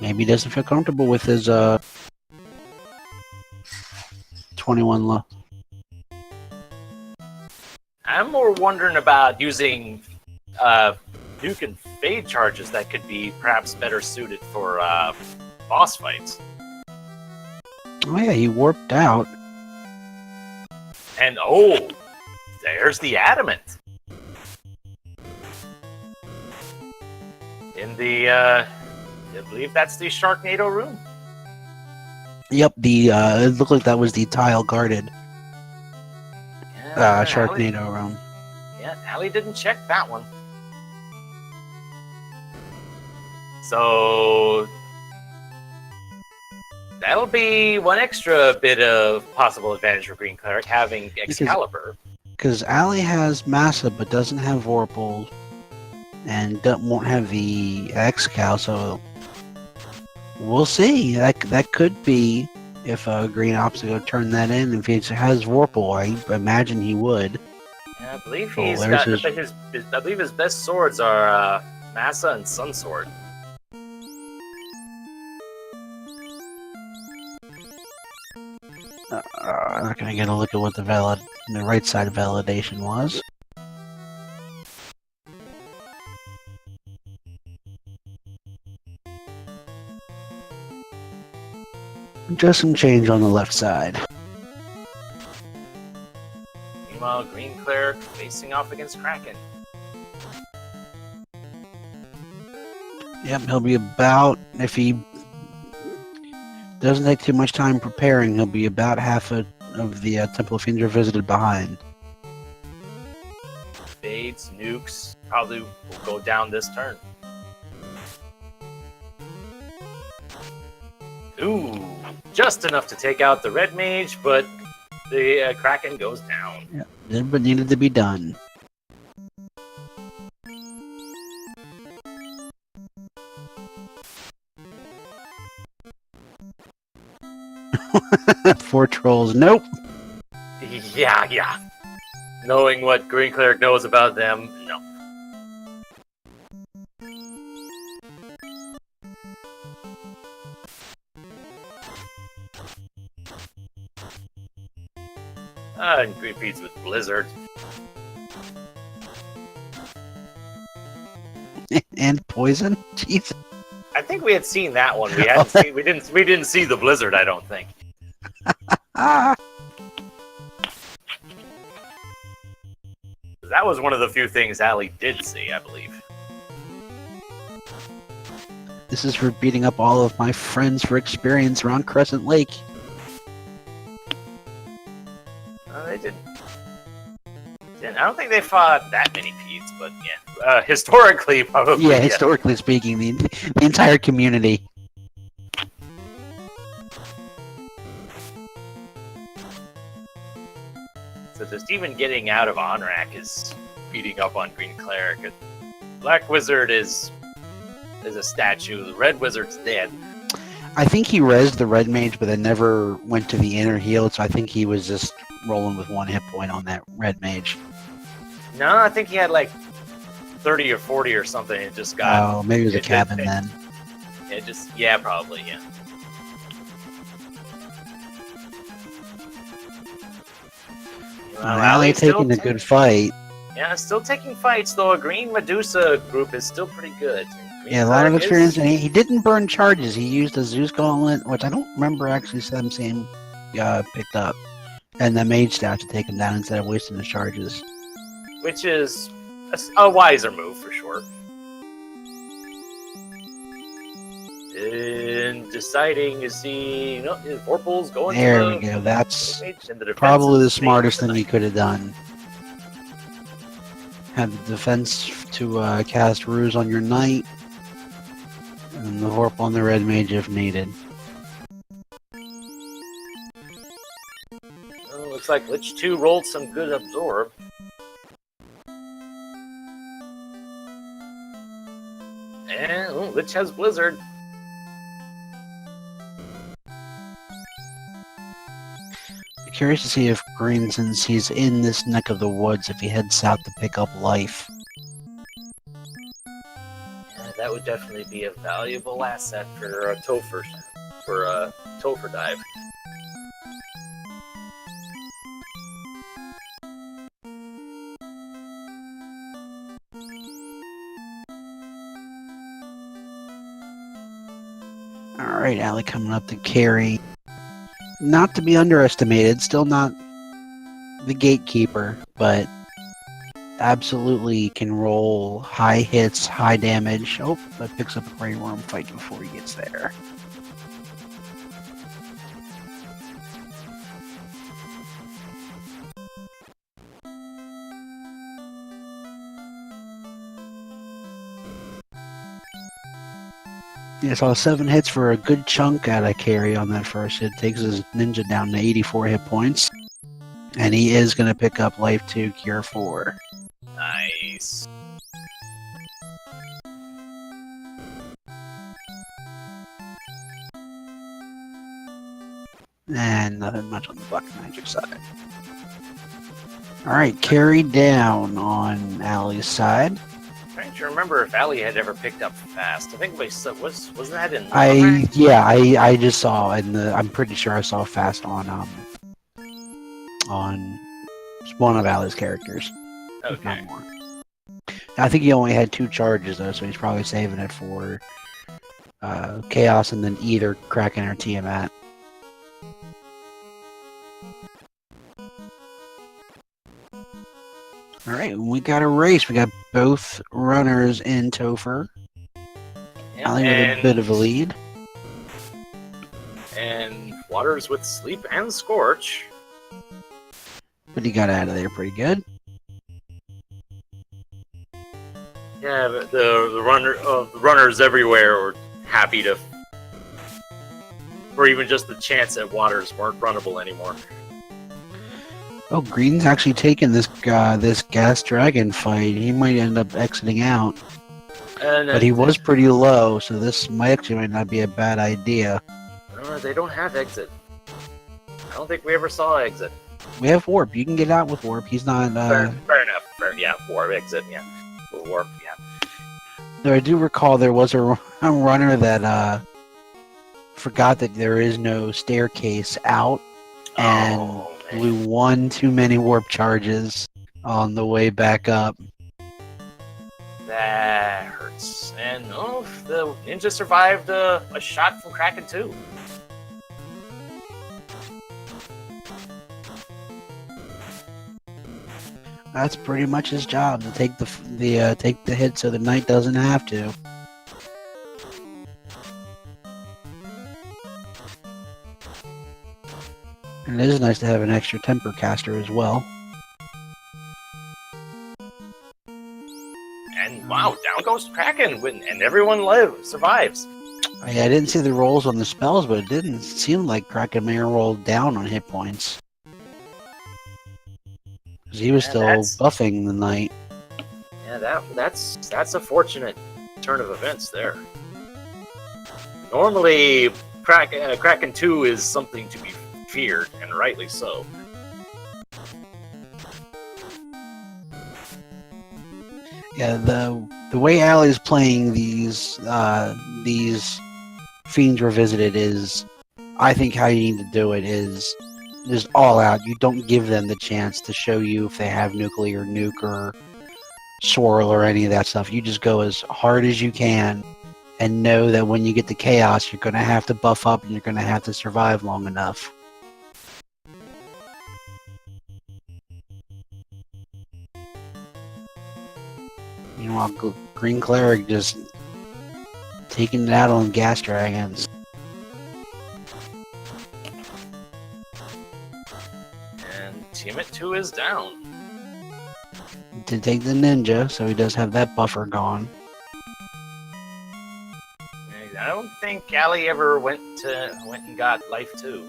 Maybe he doesn't feel comfortable with his 21 low. I'm more wondering about using nuke and fade charges that could be perhaps better suited for boss fights. Oh yeah, he warped out. And oh, there's the adamant. In the, I believe that's the Sharknado room. Yep, it looked like that was the tile guarded Sharknado room. Yeah, Allie didn't check that one. So that'll be one extra bit of possible advantage for Green Cleric having Excalibur. Because Allie has Massa but doesn't have Vorpal and won't have the Excal, so we'll see. That could be if Green opts to go turn that in. If he has Vorpal, I imagine he would. Yeah, I believe he's got I believe his best swords are Massa and Sun Sword. I'm not gonna get a look at what the right side of validation was. Just some change on the left side. Meanwhile, Green Cleric facing off against Kraken. Yep, he'll be about, if he doesn't take too much time preparing, he'll be about half of the Temple of Fiends Revisited behind. Fades, nukes, probably will go down this turn. Ooh, just enough to take out the red mage, but the Kraken goes down. Yeah, did what needed to be done. Four trolls, nope. Yeah. Knowing what Green Cleric knows about them, no. And Green feeds with Blizzard. And poison? Jeez. I think we had seen that one. We hadn't seen. We didn't see the Blizzard. I don't think. Ah. That was one of the few things Allie did see, I believe. This is for beating up all of my friends for experience around Crescent Lake. They didn't. I don't think they fought that many Pedes, but yeah. Historically, probably. Yeah, historically speaking, the entire community. So just even getting out of Onrak is beating up on Green Cleric. Black Wizard is a statue. The Red Wizard's dead. I think he rezzed the Red Mage, but then never went to the inner heal, so I think he was just rolling with one hit point on that Red Mage. No, I think he had like 30 or 40 or something. It just got... Oh, maybe it was a cabin then. Yeah, probably, yeah. Well, Allie taking a good fight. Yeah, still taking fights, though. A Green Medusa group is still pretty good. Yeah, a lot of experience, and he didn't burn charges. He used a Zeus Gauntlet, which I don't remember actually them seeing picked up, and the Mage Staff to take him down instead of wasting the charges. Which is a wiser move, for sure. And deciding, is Vorpal's going there to we go. That's probably the smartest thing he could have done. Have the defense to cast Ruse on your Knight, and the Vorpal on the Red Mage if needed. Well, looks like Lich 2 rolled some good Absorb. And Lich has Blizzard. Curious to see if Green, since he's in this neck of the woods, if he heads south to pick up life. would definitely be a valuable asset for a Topher, dive. Alright, Allie coming up to carry. Not to be underestimated, still not the gatekeeper, but absolutely can roll high hits, high damage. Oh, that picks up a Grey Worm fight before he gets there. Yeah, so 7 hits for a good chunk out of carry on that first hit. Takes his ninja down to 84 hit points. And he is going to pick up Life 2, Cure 4. Nice. And nothing much on the Black Magic side. Alright, carry down on Allie's side. Trying to remember if Allie had ever picked up fast. I think wasn't that in? I just saw I'm pretty sure I saw fast on one of Allie's characters. Okay. Not more. I think he only had 2 charges though, so he's probably saving it for Chaos and then either Kraken or Tiamat. Alright, we got a race. We got both runners in Topher. Allie with a bit of a lead. And Waters with Sleep and Scorch. But he got out of there pretty good. Yeah, but the runners everywhere were happy to, or even just the chance that Waters weren't runnable anymore. Oh, Green's actually taking this gas dragon fight. He might end up exiting out. But he was pretty low, so this might not be a bad idea. They don't have exit. I don't think we ever saw exit. We have Warp. You can get out with Warp. He's not... Fair enough. Yeah, Warp, exit, yeah. Warp, yeah. Though I do recall there was a runner that forgot that there is no staircase out and blew 1 too many Warp charges on the way back up. That hurts. And the ninja survived a shot from Kraken too. That's pretty much his job, to take the hit so the knight doesn't have to. And it is nice to have an extra temper caster as well. And wow, down goes Kraken, and everyone survives. I didn't see the rolls on the spells, but it didn't seem like Kraken may have rolled down on hit points. Because he was still buffing the knight. Yeah, that's a fortunate turn of events there. Normally, Kraken 2 is something to be feared, and rightly so. Yeah, the way Allie's playing these Fiends Revisited is, I think how you need to do it is just all out. You don't give them the chance to show you if they have nuclear nuke or swirl or any of that stuff. You just go as hard as you can and know that when you get to Chaos, you're going to have to buff up and you're going to have to survive long enough. Meanwhile, Green Cleric just taking it out on gas dragons. And Tiamat 2 is down. To take the ninja, so he does have that buffer gone. I don't think Allie ever went and got Life 2.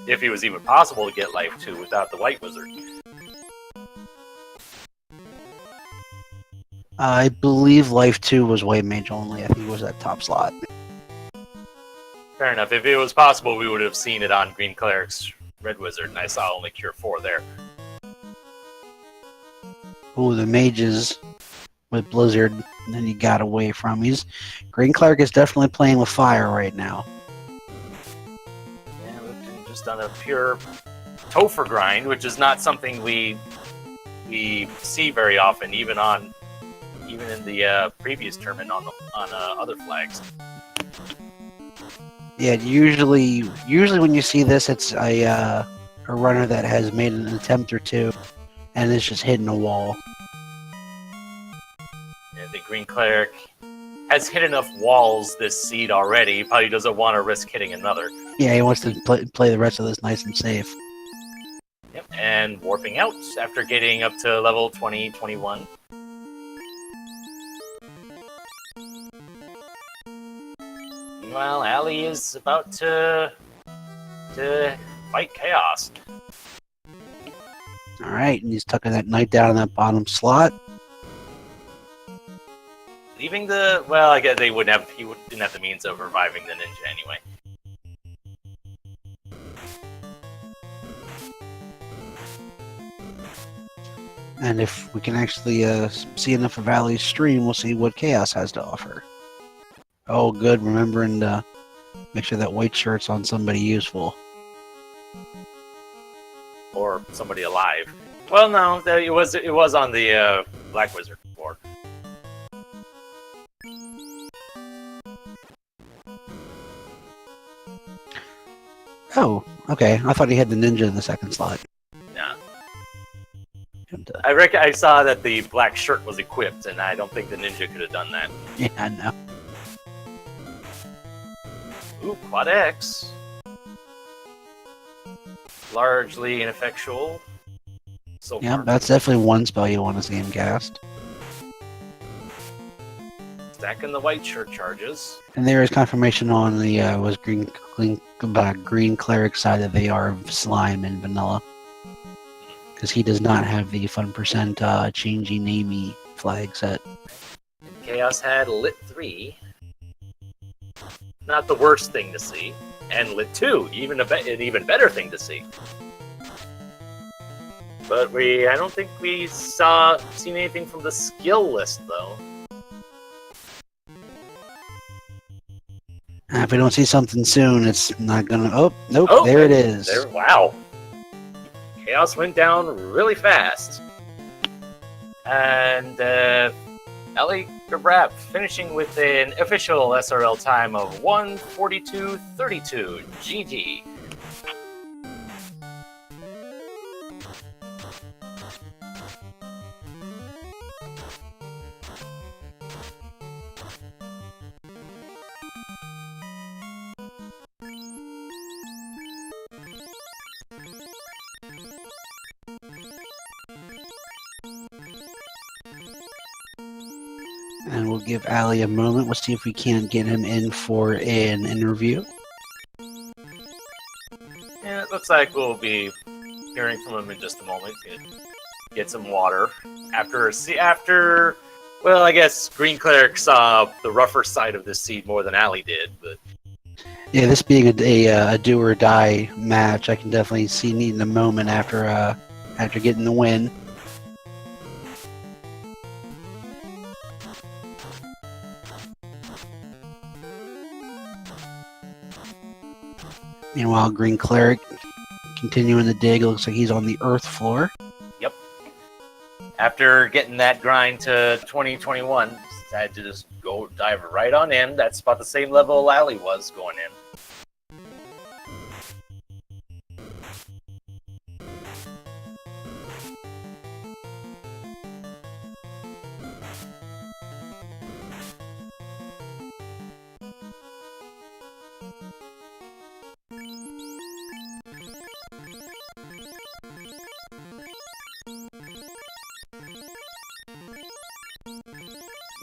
If it was even possible to get Life 2 without the White Wizard. I believe Life 2 was White Mage only. I think it was that top slot. Fair enough. If it was possible, we would have seen it on Green Cleric's Red Wizard, and I saw only Cure 4 there. Oh, the mages with Blizzard, and then he got away from. Green Cleric is definitely playing with fire right now. Yeah, we've been just on a pure Topher grind, which is not something we see very often, even in the previous tournament on other flags. Yeah, usually when you see this, it's a runner that has made an attempt or two, and it's just hitting a wall. Yeah, the Green Cleric has hit enough walls this seed already. He probably doesn't want to risk hitting another. Yeah, he wants to play the rest of this nice and safe. Yep, and warping out after getting up to level 20, 21. Meanwhile, Ali is about to fight Chaos. All right, and he's tucking that knight down in that bottom slot. Leaving the... Well, I guess he didn't have the means of reviving the ninja anyway. And if we can actually see enough of Ali's stream, we'll see what Chaos has to offer. Oh, good. Remembering to make sure that white shirt's on somebody useful. Or somebody alive. Well, no, it was on the Black Wizard board. Oh, okay. I thought he had the ninja in the second slot. Yeah. And, I saw that the black shirt was equipped, and I don't think the ninja could have done that. yeah, I know. Ooh, Quad X. Largely ineffectual. So Yeah, far. that's definitely one spell you want to see him cast. Stacking the white shirt charges. And there is confirmation on the Green Cleric side that they are slime and vanilla. Because he does not have the fun percent changey namey flag set. And Chaos had Lit 3. Not the worst thing to see. And Lit 2, an even better thing to see. But I don't think we seen anything from the skill list though. If we don't see something soon, it's not gonna. Oh, nope! Oh, there it is. Wow. Chaos went down really fast. And aligerbrap finishing with an official SRL time of 1:42.32. GG. And we'll give Ali a moment. We'll see if we can't get him in for an interview. Yeah, it looks like we'll be hearing from him in just a moment. Get some water. Well, I guess Green Cleric saw the rougher side of this seed more than Ali did, but... Yeah, this being a do or die match, I can definitely see needing a moment after getting the win. Meanwhile, Green Cleric continuing the dig. It looks like he's on the earth floor. Yep. After getting that grind to 2021, decided to just go dive right on in. That's about the same level Ali was going in.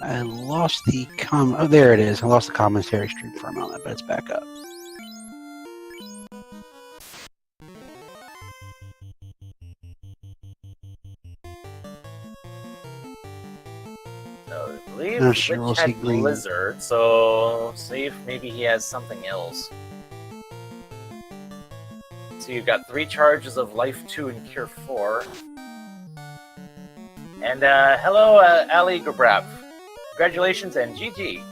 I lost the oh, there it is. I lost the commentary stream for a moment, but it's back up. So I believe No, sure, we'll Rich see had Green. Blizzard, so see if maybe he has something else. So you've got 3 charges of Life 2 and Cure 4. And hello, aligerbrap. Congratulations and GG.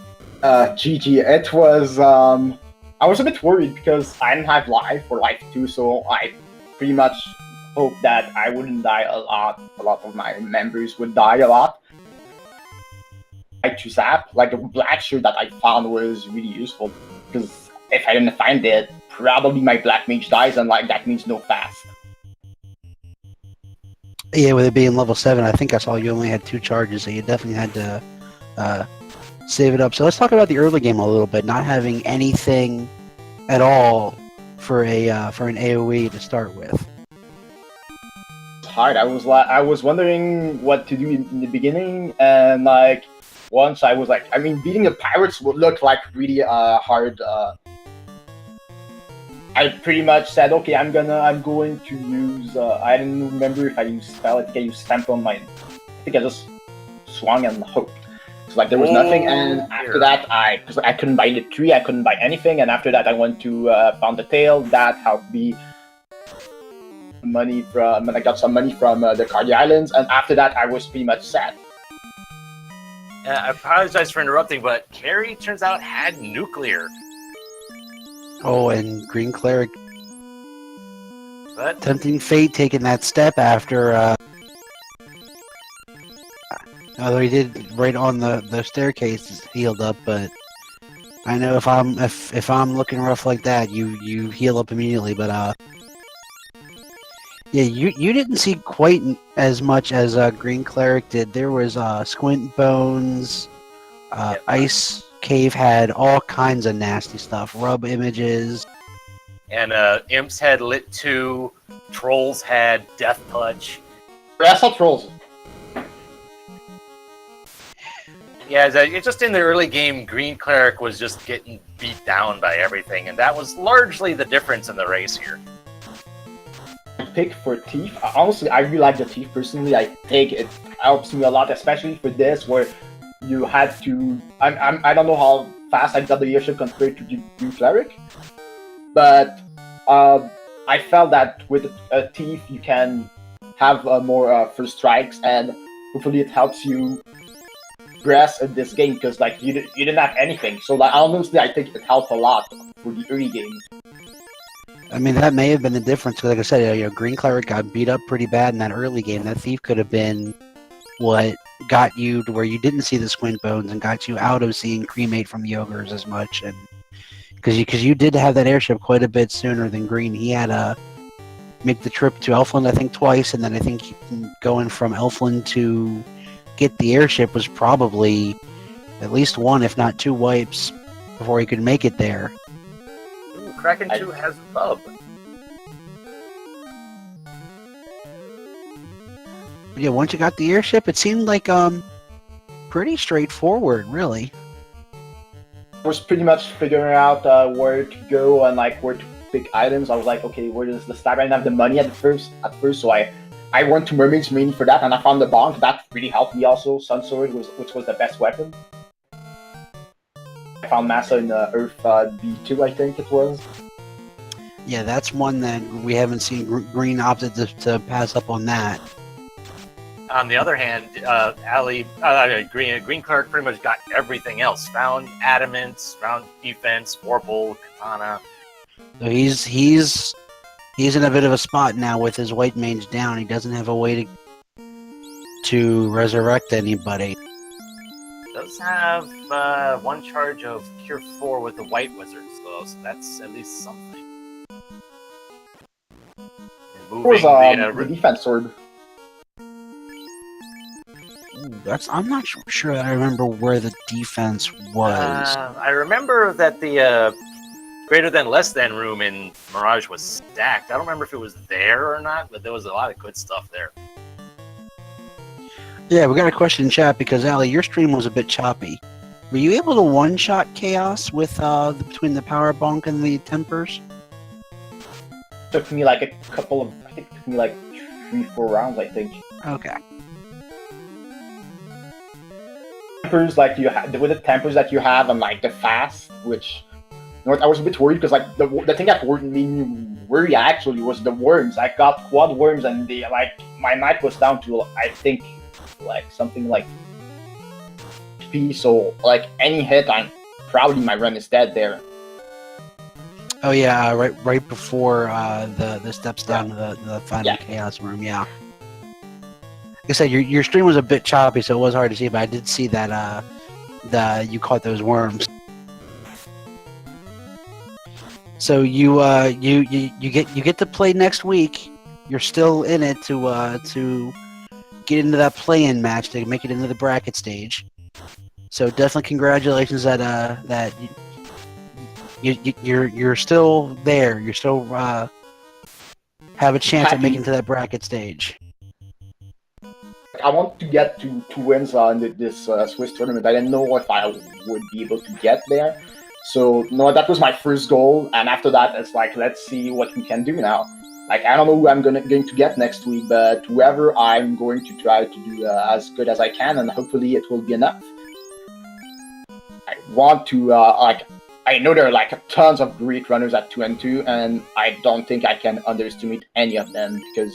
GG. It was I was a bit worried because I didn't have life or life 2, so I pretty much hoped that I wouldn't die a lot. A lot of my members would die a lot. To zap, like the black shirt that I found was really useful because if I didn't find it, probably my black mage dies, and like that means no fast. Yeah, with it being level 7, I think I saw you only had 2 charges, so you definitely had to save it up. So let's talk about the early game a little bit. Not having anything at all for an AOE to start with. It's hard. I was wondering what to do in the beginning, and like. Once I was like, I mean, beating the pirates would look like really hard. I pretty much said, okay, I'm going to use. I don't remember if I used spell. I think I used stamp on mine. I think I just swung and hoped. So like there was nothing, and after that, because I couldn't buy the tree, I couldn't buy anything, and after that, I went to found the tail. That helped me money from, and I got some money from the Cardi Islands, and after that, I was pretty much set. I apologize for interrupting, but Carrie turns out had nuclear. Oh, and Green Cleric. But Tempting fate taking that step after. Although he did right on the staircase healed up, but I know if I'm looking rough like that, you heal up immediately. But yeah, you didn't see quite as much as Green Cleric did. There was Squint Bones, Ice Cave had all kinds of nasty stuff, rub images. And Imps had Lit 2, Trolls had Death Touch. I saw Trolls. Yeah, just in the early game, Green Cleric was just getting beat down by everything, and that was largely the difference in the race here. Pick for Thief. Honestly, I really like the Thief personally. I think it helps me a lot, especially for this where you had to. I don't know how fast I got the airship compared to the Green Cleric, but I felt that with a Thief you can have more first strikes, and hopefully it helps you progress in this game because like you didn't have anything. So like honestly, I think it helped a lot for the early game. I mean, that may have been the difference. Like I said, Green Cleric got beat up pretty bad in that early game. That Thief could have been what got you to where you didn't see the Squint Bones and got you out of seeing Cremate from the Ogres as much. And because you did have that airship quite a bit sooner than Green. He had to make the trip to Elfland, I think, twice. And then I think going from Elfland to get the airship was probably at least 1, if not 2 wipes before he could make it there. Kraken 2 has Bub. Yeah, once you got the airship, it seemed like pretty straightforward, really. I was pretty much figuring out where to go and like where to pick items. I was like, okay, where does the stab? I didn't have the money at first, so I went to Mermaids mainly for that, and I found the bonk. That really helped me also. Sun Sword, which was the best weapon. I found Massa in Earth B2, I think it was. Yeah, that's one that we haven't seen Green opted to pass up on that. On the other hand, Green Cleric pretty much got everything else. Found Adamants, found Defense, Warble, Katana. So he's in a bit of a spot now with his white mage down. He doesn't have a way to resurrect anybody. Does have 1 charge of Cure 4 with the White Wizards, though, so that's at least something. Where's the defense sword? I'm not sure that I remember where the defense was. I remember that the greater than less than room in Mirage was stacked. I don't remember if it was there or not, but there was a lot of good stuff there. Yeah, we got a question in chat because Ali, your stream was a bit choppy. Were you able to one-shot Chaos with between the Power Bonk and the Tempers? Took me like a couple of, I think it took me like 3-4 rounds, I think. Okay. Tempers, like you have with the tempers that you have, and like the fast, which I was a bit worried because like the thing that made me worry actually was the worms. I got quad worms, and my knight was down to I think like something like HP. So like any hit, I'm probably my run is dead there. Oh yeah, right before the steps down to the final chaos room. Yeah. Like I said, your stream was a bit choppy, so it was hard to see. But I did see that you caught those worms. So you get to play next week. You're still in it to get into that play-in match to make it into the bracket stage. So definitely congratulations that you're still there. You're still have a chance at making it to that bracket stage. I want to get to 2 wins on this Swiss tournament. I didn't know if I would be able to get there. So no, that was my first goal, and after that, it's like, let's see what we can do now. Like, I don't know who I'm going to get next week, but whoever, I'm going to try to do as good as I can, and hopefully it will be enough. I want to, I know there are like tons of great runners at 2-2, and I don't think I can underestimate any of them, because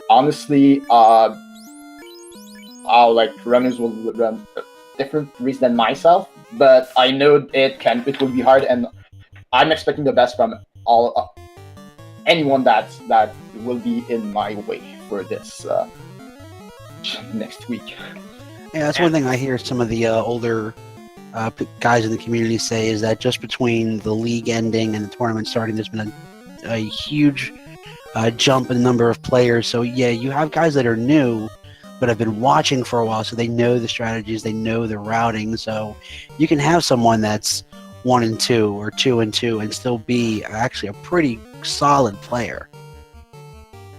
honestly, runners will run different ways than myself, but I know it will be hard, and I'm expecting the best from anyone that will be in my way for this next week. Yeah, that's one thing I hear some of the older guys in the community say, is that just between the league ending and the tournament starting, there's been a huge jump in the number of players. So yeah, you have guys that are new but have been watching for a while, so they know the strategies, they know the routing. So you can have someone that's 1-2 or 2-2 and still be actually a pretty solid player.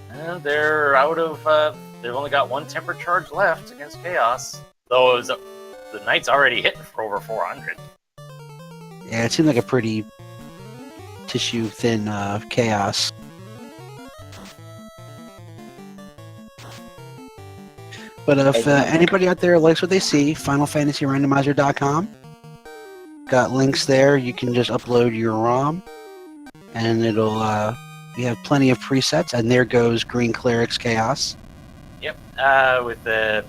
And they're out of. They've only got 1 temper charge left against Chaos. Though the Knight's already hit for over 400. Yeah, it seemed like a pretty tissue thin Chaos. But if anybody out there likes what they see, FinalFantasyRandomizer.com. Got links there. You can just upload your ROM, and it'll. We have plenty of presets, and there goes greencleric's Chaos. Yep, with the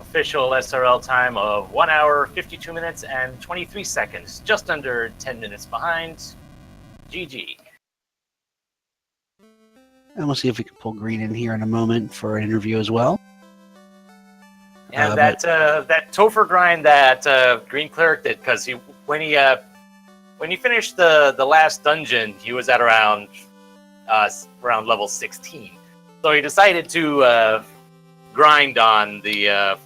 official SRL time of 1 hour, 52 minutes, and 23 seconds, just under 10 minutes behind. GG. And we'll see if we can pull Green in here in a moment for an interview as well. And that Topher grind that Green Cleric did, because when he finished the last dungeon, he was at around level 16. So he decided to grind on the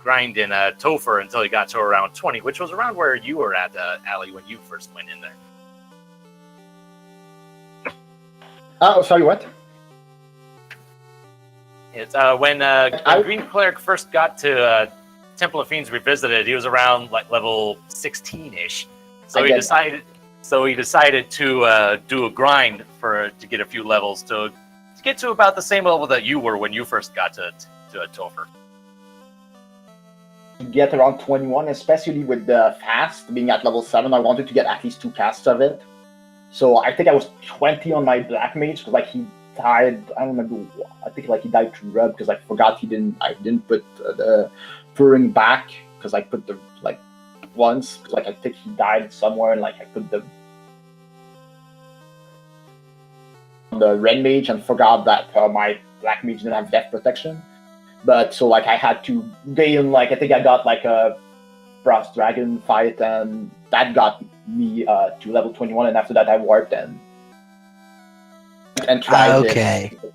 grind in Topher until he got to around 20, which was around where you were at, Ali, when you first went in there. Oh, sorry, what? It's when Green Cleric first got to Temple of Fiends Revisited, he was around like level 16-ish. So he decided to do a grind to get a few levels to get to about the same level that you were when you first got to Topher. Get around 21, especially with the fast being at level 7. I wanted to get at least 2 casts of it. So I think I was 20 on my Black Mage, because like he died. I don't remember. I think like he died to rub, because I forgot I didn't put the Purring back, because I put the like once, because like I think he died somewhere, and like I put the Red Mage and forgot that my Black Mage didn't have death protection. But so like I had to gain, like I think I got like a Frost Dragon fight, and that got me to level 21, and after that I warped and tried okay. It.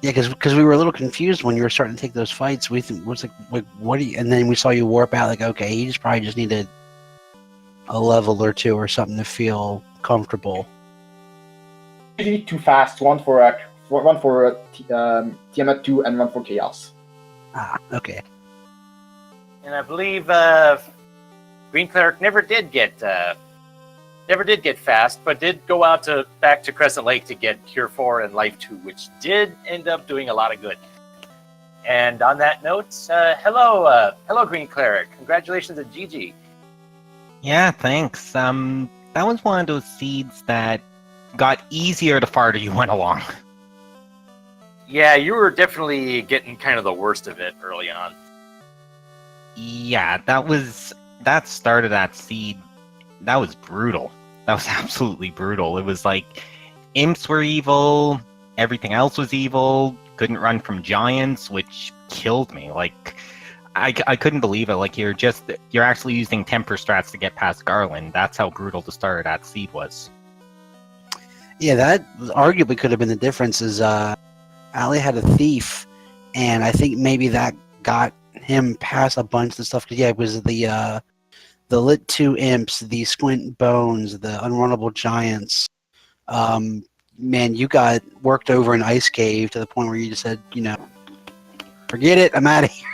Yeah, because we were a little confused when you were starting to take those fights. We was like, what do you? And then we saw you warp out. Like, okay, you probably just needed a level or 2 or something to feel comfortable. Usually 2 fast, one for Tiamat 2 and one for Chaos. Ah, okay. And I believe Green Cleric never did get fast, but did go out back to Crescent Lake to get Cure 4 and Life 2, which did end up doing a lot of good. And on that note, hello Green Cleric. Congratulations at GG. Yeah, thanks. That was one of those seeds that got easier the farther you went along. Yeah, you were definitely getting kind of the worst of it early on. Yeah, that started that seed. That was brutal. That was absolutely brutal. It was like imps were evil, everything else was evil. Couldn't run from giants, which killed me. Like I couldn't believe it. Like you're actually using temper strats to get past Garland. That's how brutal the start of that seed was. Yeah, that arguably could have been the difference. Is Ali had a thief, and I think maybe that got him past a bunch of stuff. Because yeah, it was the lit 2 imps, the squint bones, the unrunnable giants. Man, you got worked over in Ice Cave to the point where you just said, forget it, I'm out of here.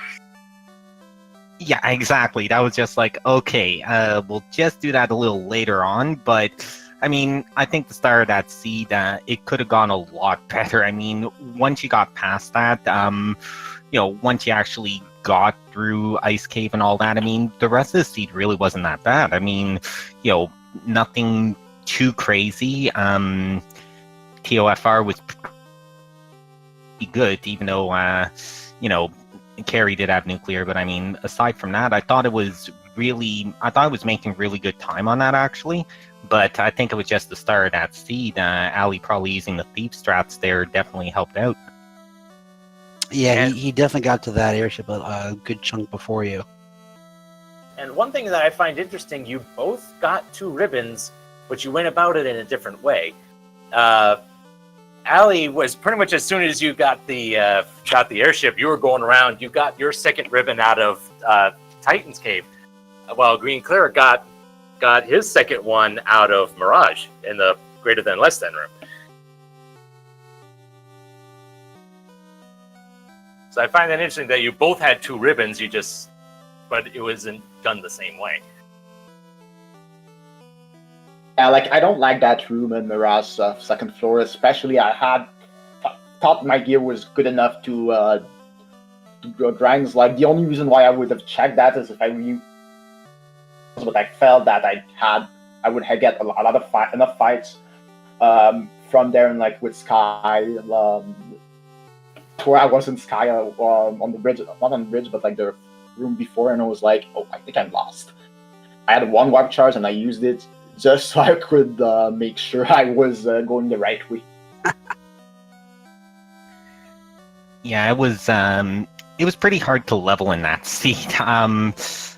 Yeah, exactly. That was just like, okay, we'll just do that a little later on. But I mean, I think the start of that seed, it could have gone a lot better. I mean, once you got past that, once you actually got through Ice Cave and all that, I mean, the rest of the seed really wasn't that bad. I mean, nothing too crazy. TOFR was pretty good, even though, Carrie did have nuclear, but I mean, aside from that, I thought it was making really good time on that, actually. But I think it was just the start of that seed. Ali probably using the thief strats there definitely helped out. Yeah, he definitely got to that airship a good chunk before you. And one thing that I find interesting, you both got 2 ribbons, but you went about it in a different way. Ali was pretty much as soon as you got the airship, you were going around. You got your second ribbon out of Titan's Cave, while greencleric got his second one out of Mirage in the greater than less than room. So I find that interesting that you both had 2 ribbons. But it wasn't done the same way. Yeah, I don't like that room in Mirage second floor, especially I had thought my gear was good enough to go grinds. Like, the only reason why I would have checked that is if I really, but I felt that I would get enough fights from there, and with Sky, where I was in Sky on the bridge, not on the bridge, but the room before, and I was like, oh, I think I'm lost. I had 1 warp charge and I used it just so I could make sure I was going the right way. Yeah, it was pretty hard to level in that seat. I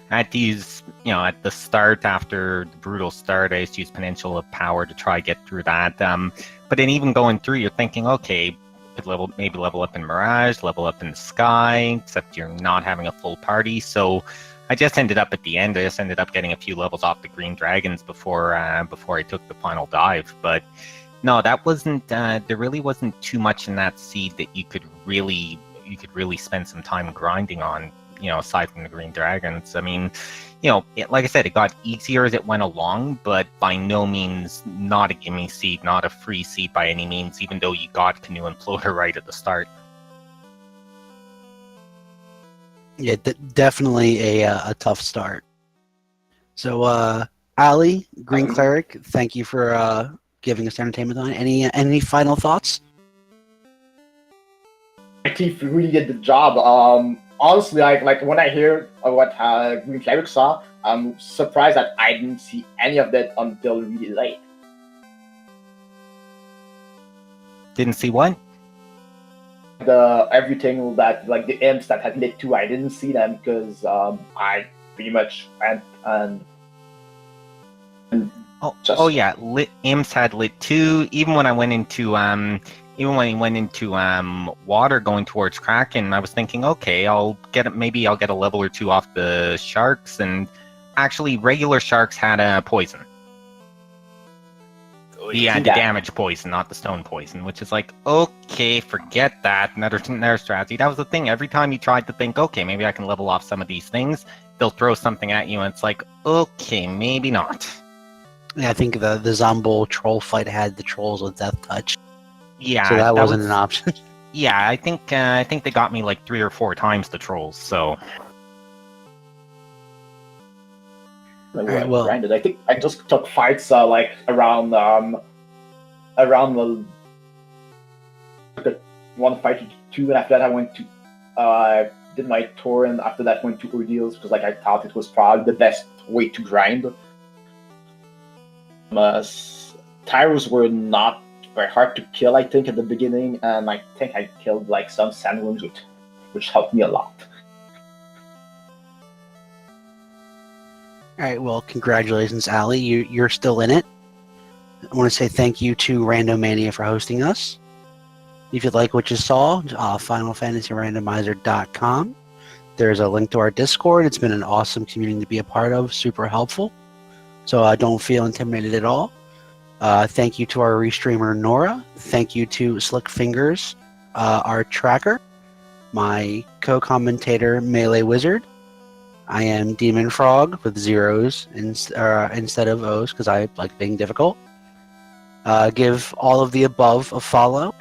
had to use, at the start, after the brutal start, I used to use Peninsula Power to try to get through that. But then even going through, you're thinking, okay, could maybe level up in Mirage, level up in the Sky, except you're not having a full party. So I just ended up at the end. I just ended up getting a few levels off the Green Dragons before I took the final dive. But no, that wasn't. There really wasn't too much in that seed that you could really spend some time grinding on. Aside from the Green Dragons. I mean, like I said, it got easier as it went along, but by no means not a gimme seed, not a free seed by any means, even though you got Canoe and Floater right at the start. Yeah, definitely a tough start. So, Ali, Green Cleric, thank you for giving us entertainment on it. Any final thoughts? Tief really did the job. Honestly, when I hear what Green Cleric saw, I'm surprised that I didn't see any of that until really late. Didn't see what? Everything that the imps that had lit 2, I didn't see them because I pretty much went and oh yeah, imps had lit 2. Even when he went into water going towards Kraken, I was thinking, okay, maybe I'll get a level or 2 off the sharks, and actually regular sharks had a poison. The damage poison, not the stone poison, which is like, okay, forget that. Another strategy. That was the thing. Every time you tried to think, okay, maybe I can level off some of these things, they'll throw something at you, and it's like, okay, maybe not. Yeah, I think the Zombo troll fight had the trolls with Death Touch. Yeah, so that wasn't an option. Yeah, I think they got me 3 or 4 times the trolls. So. Right, well, grinded. I think I just took fights around the one fight to two, and after that I went to did my tour, and after that went to ordeals because like I thought it was probably the best way to grind. Tyros were not very hard to kill, I think, at the beginning, and I think I killed like some sandworms, which helped me a lot. All right, well, congratulations, Ali. You're still in it. I want to say thank you to Randomania for hosting us. If you like what you saw, FinalFantasyRandomizer.com. There's a link to our Discord. It's been an awesome community to be a part of, super helpful. So don't feel intimidated at all. Thank you to our restreamer, Nora. Thank you to Slick Fingers, our tracker, my co-commentator, Melee Wizard. I am Demon Frog with zeros instead of O's because I like being difficult. Give all of the above a follow.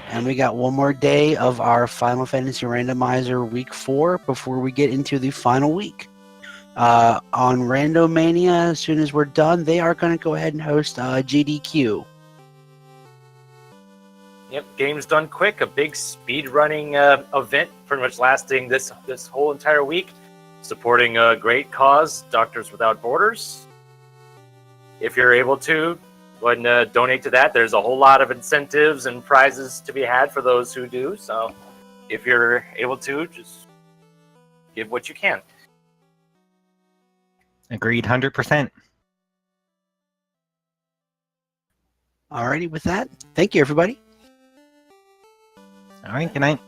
And we got one more day of our Final Fantasy Randomizer Week 4 before we get into the final week. On Randomania, as soon as we're done, they are going to go ahead and host GDQ. Yep, game's done quick. A big speed running event, pretty much lasting this whole entire week, supporting a great cause, Doctors Without Borders. If you're able to, go ahead and donate to that. There's a whole lot of incentives and prizes to be had for those who do. So, if you're able to, just give what you can. Agreed, 100%. Alrighty, with that, thank you, everybody. All right, good night.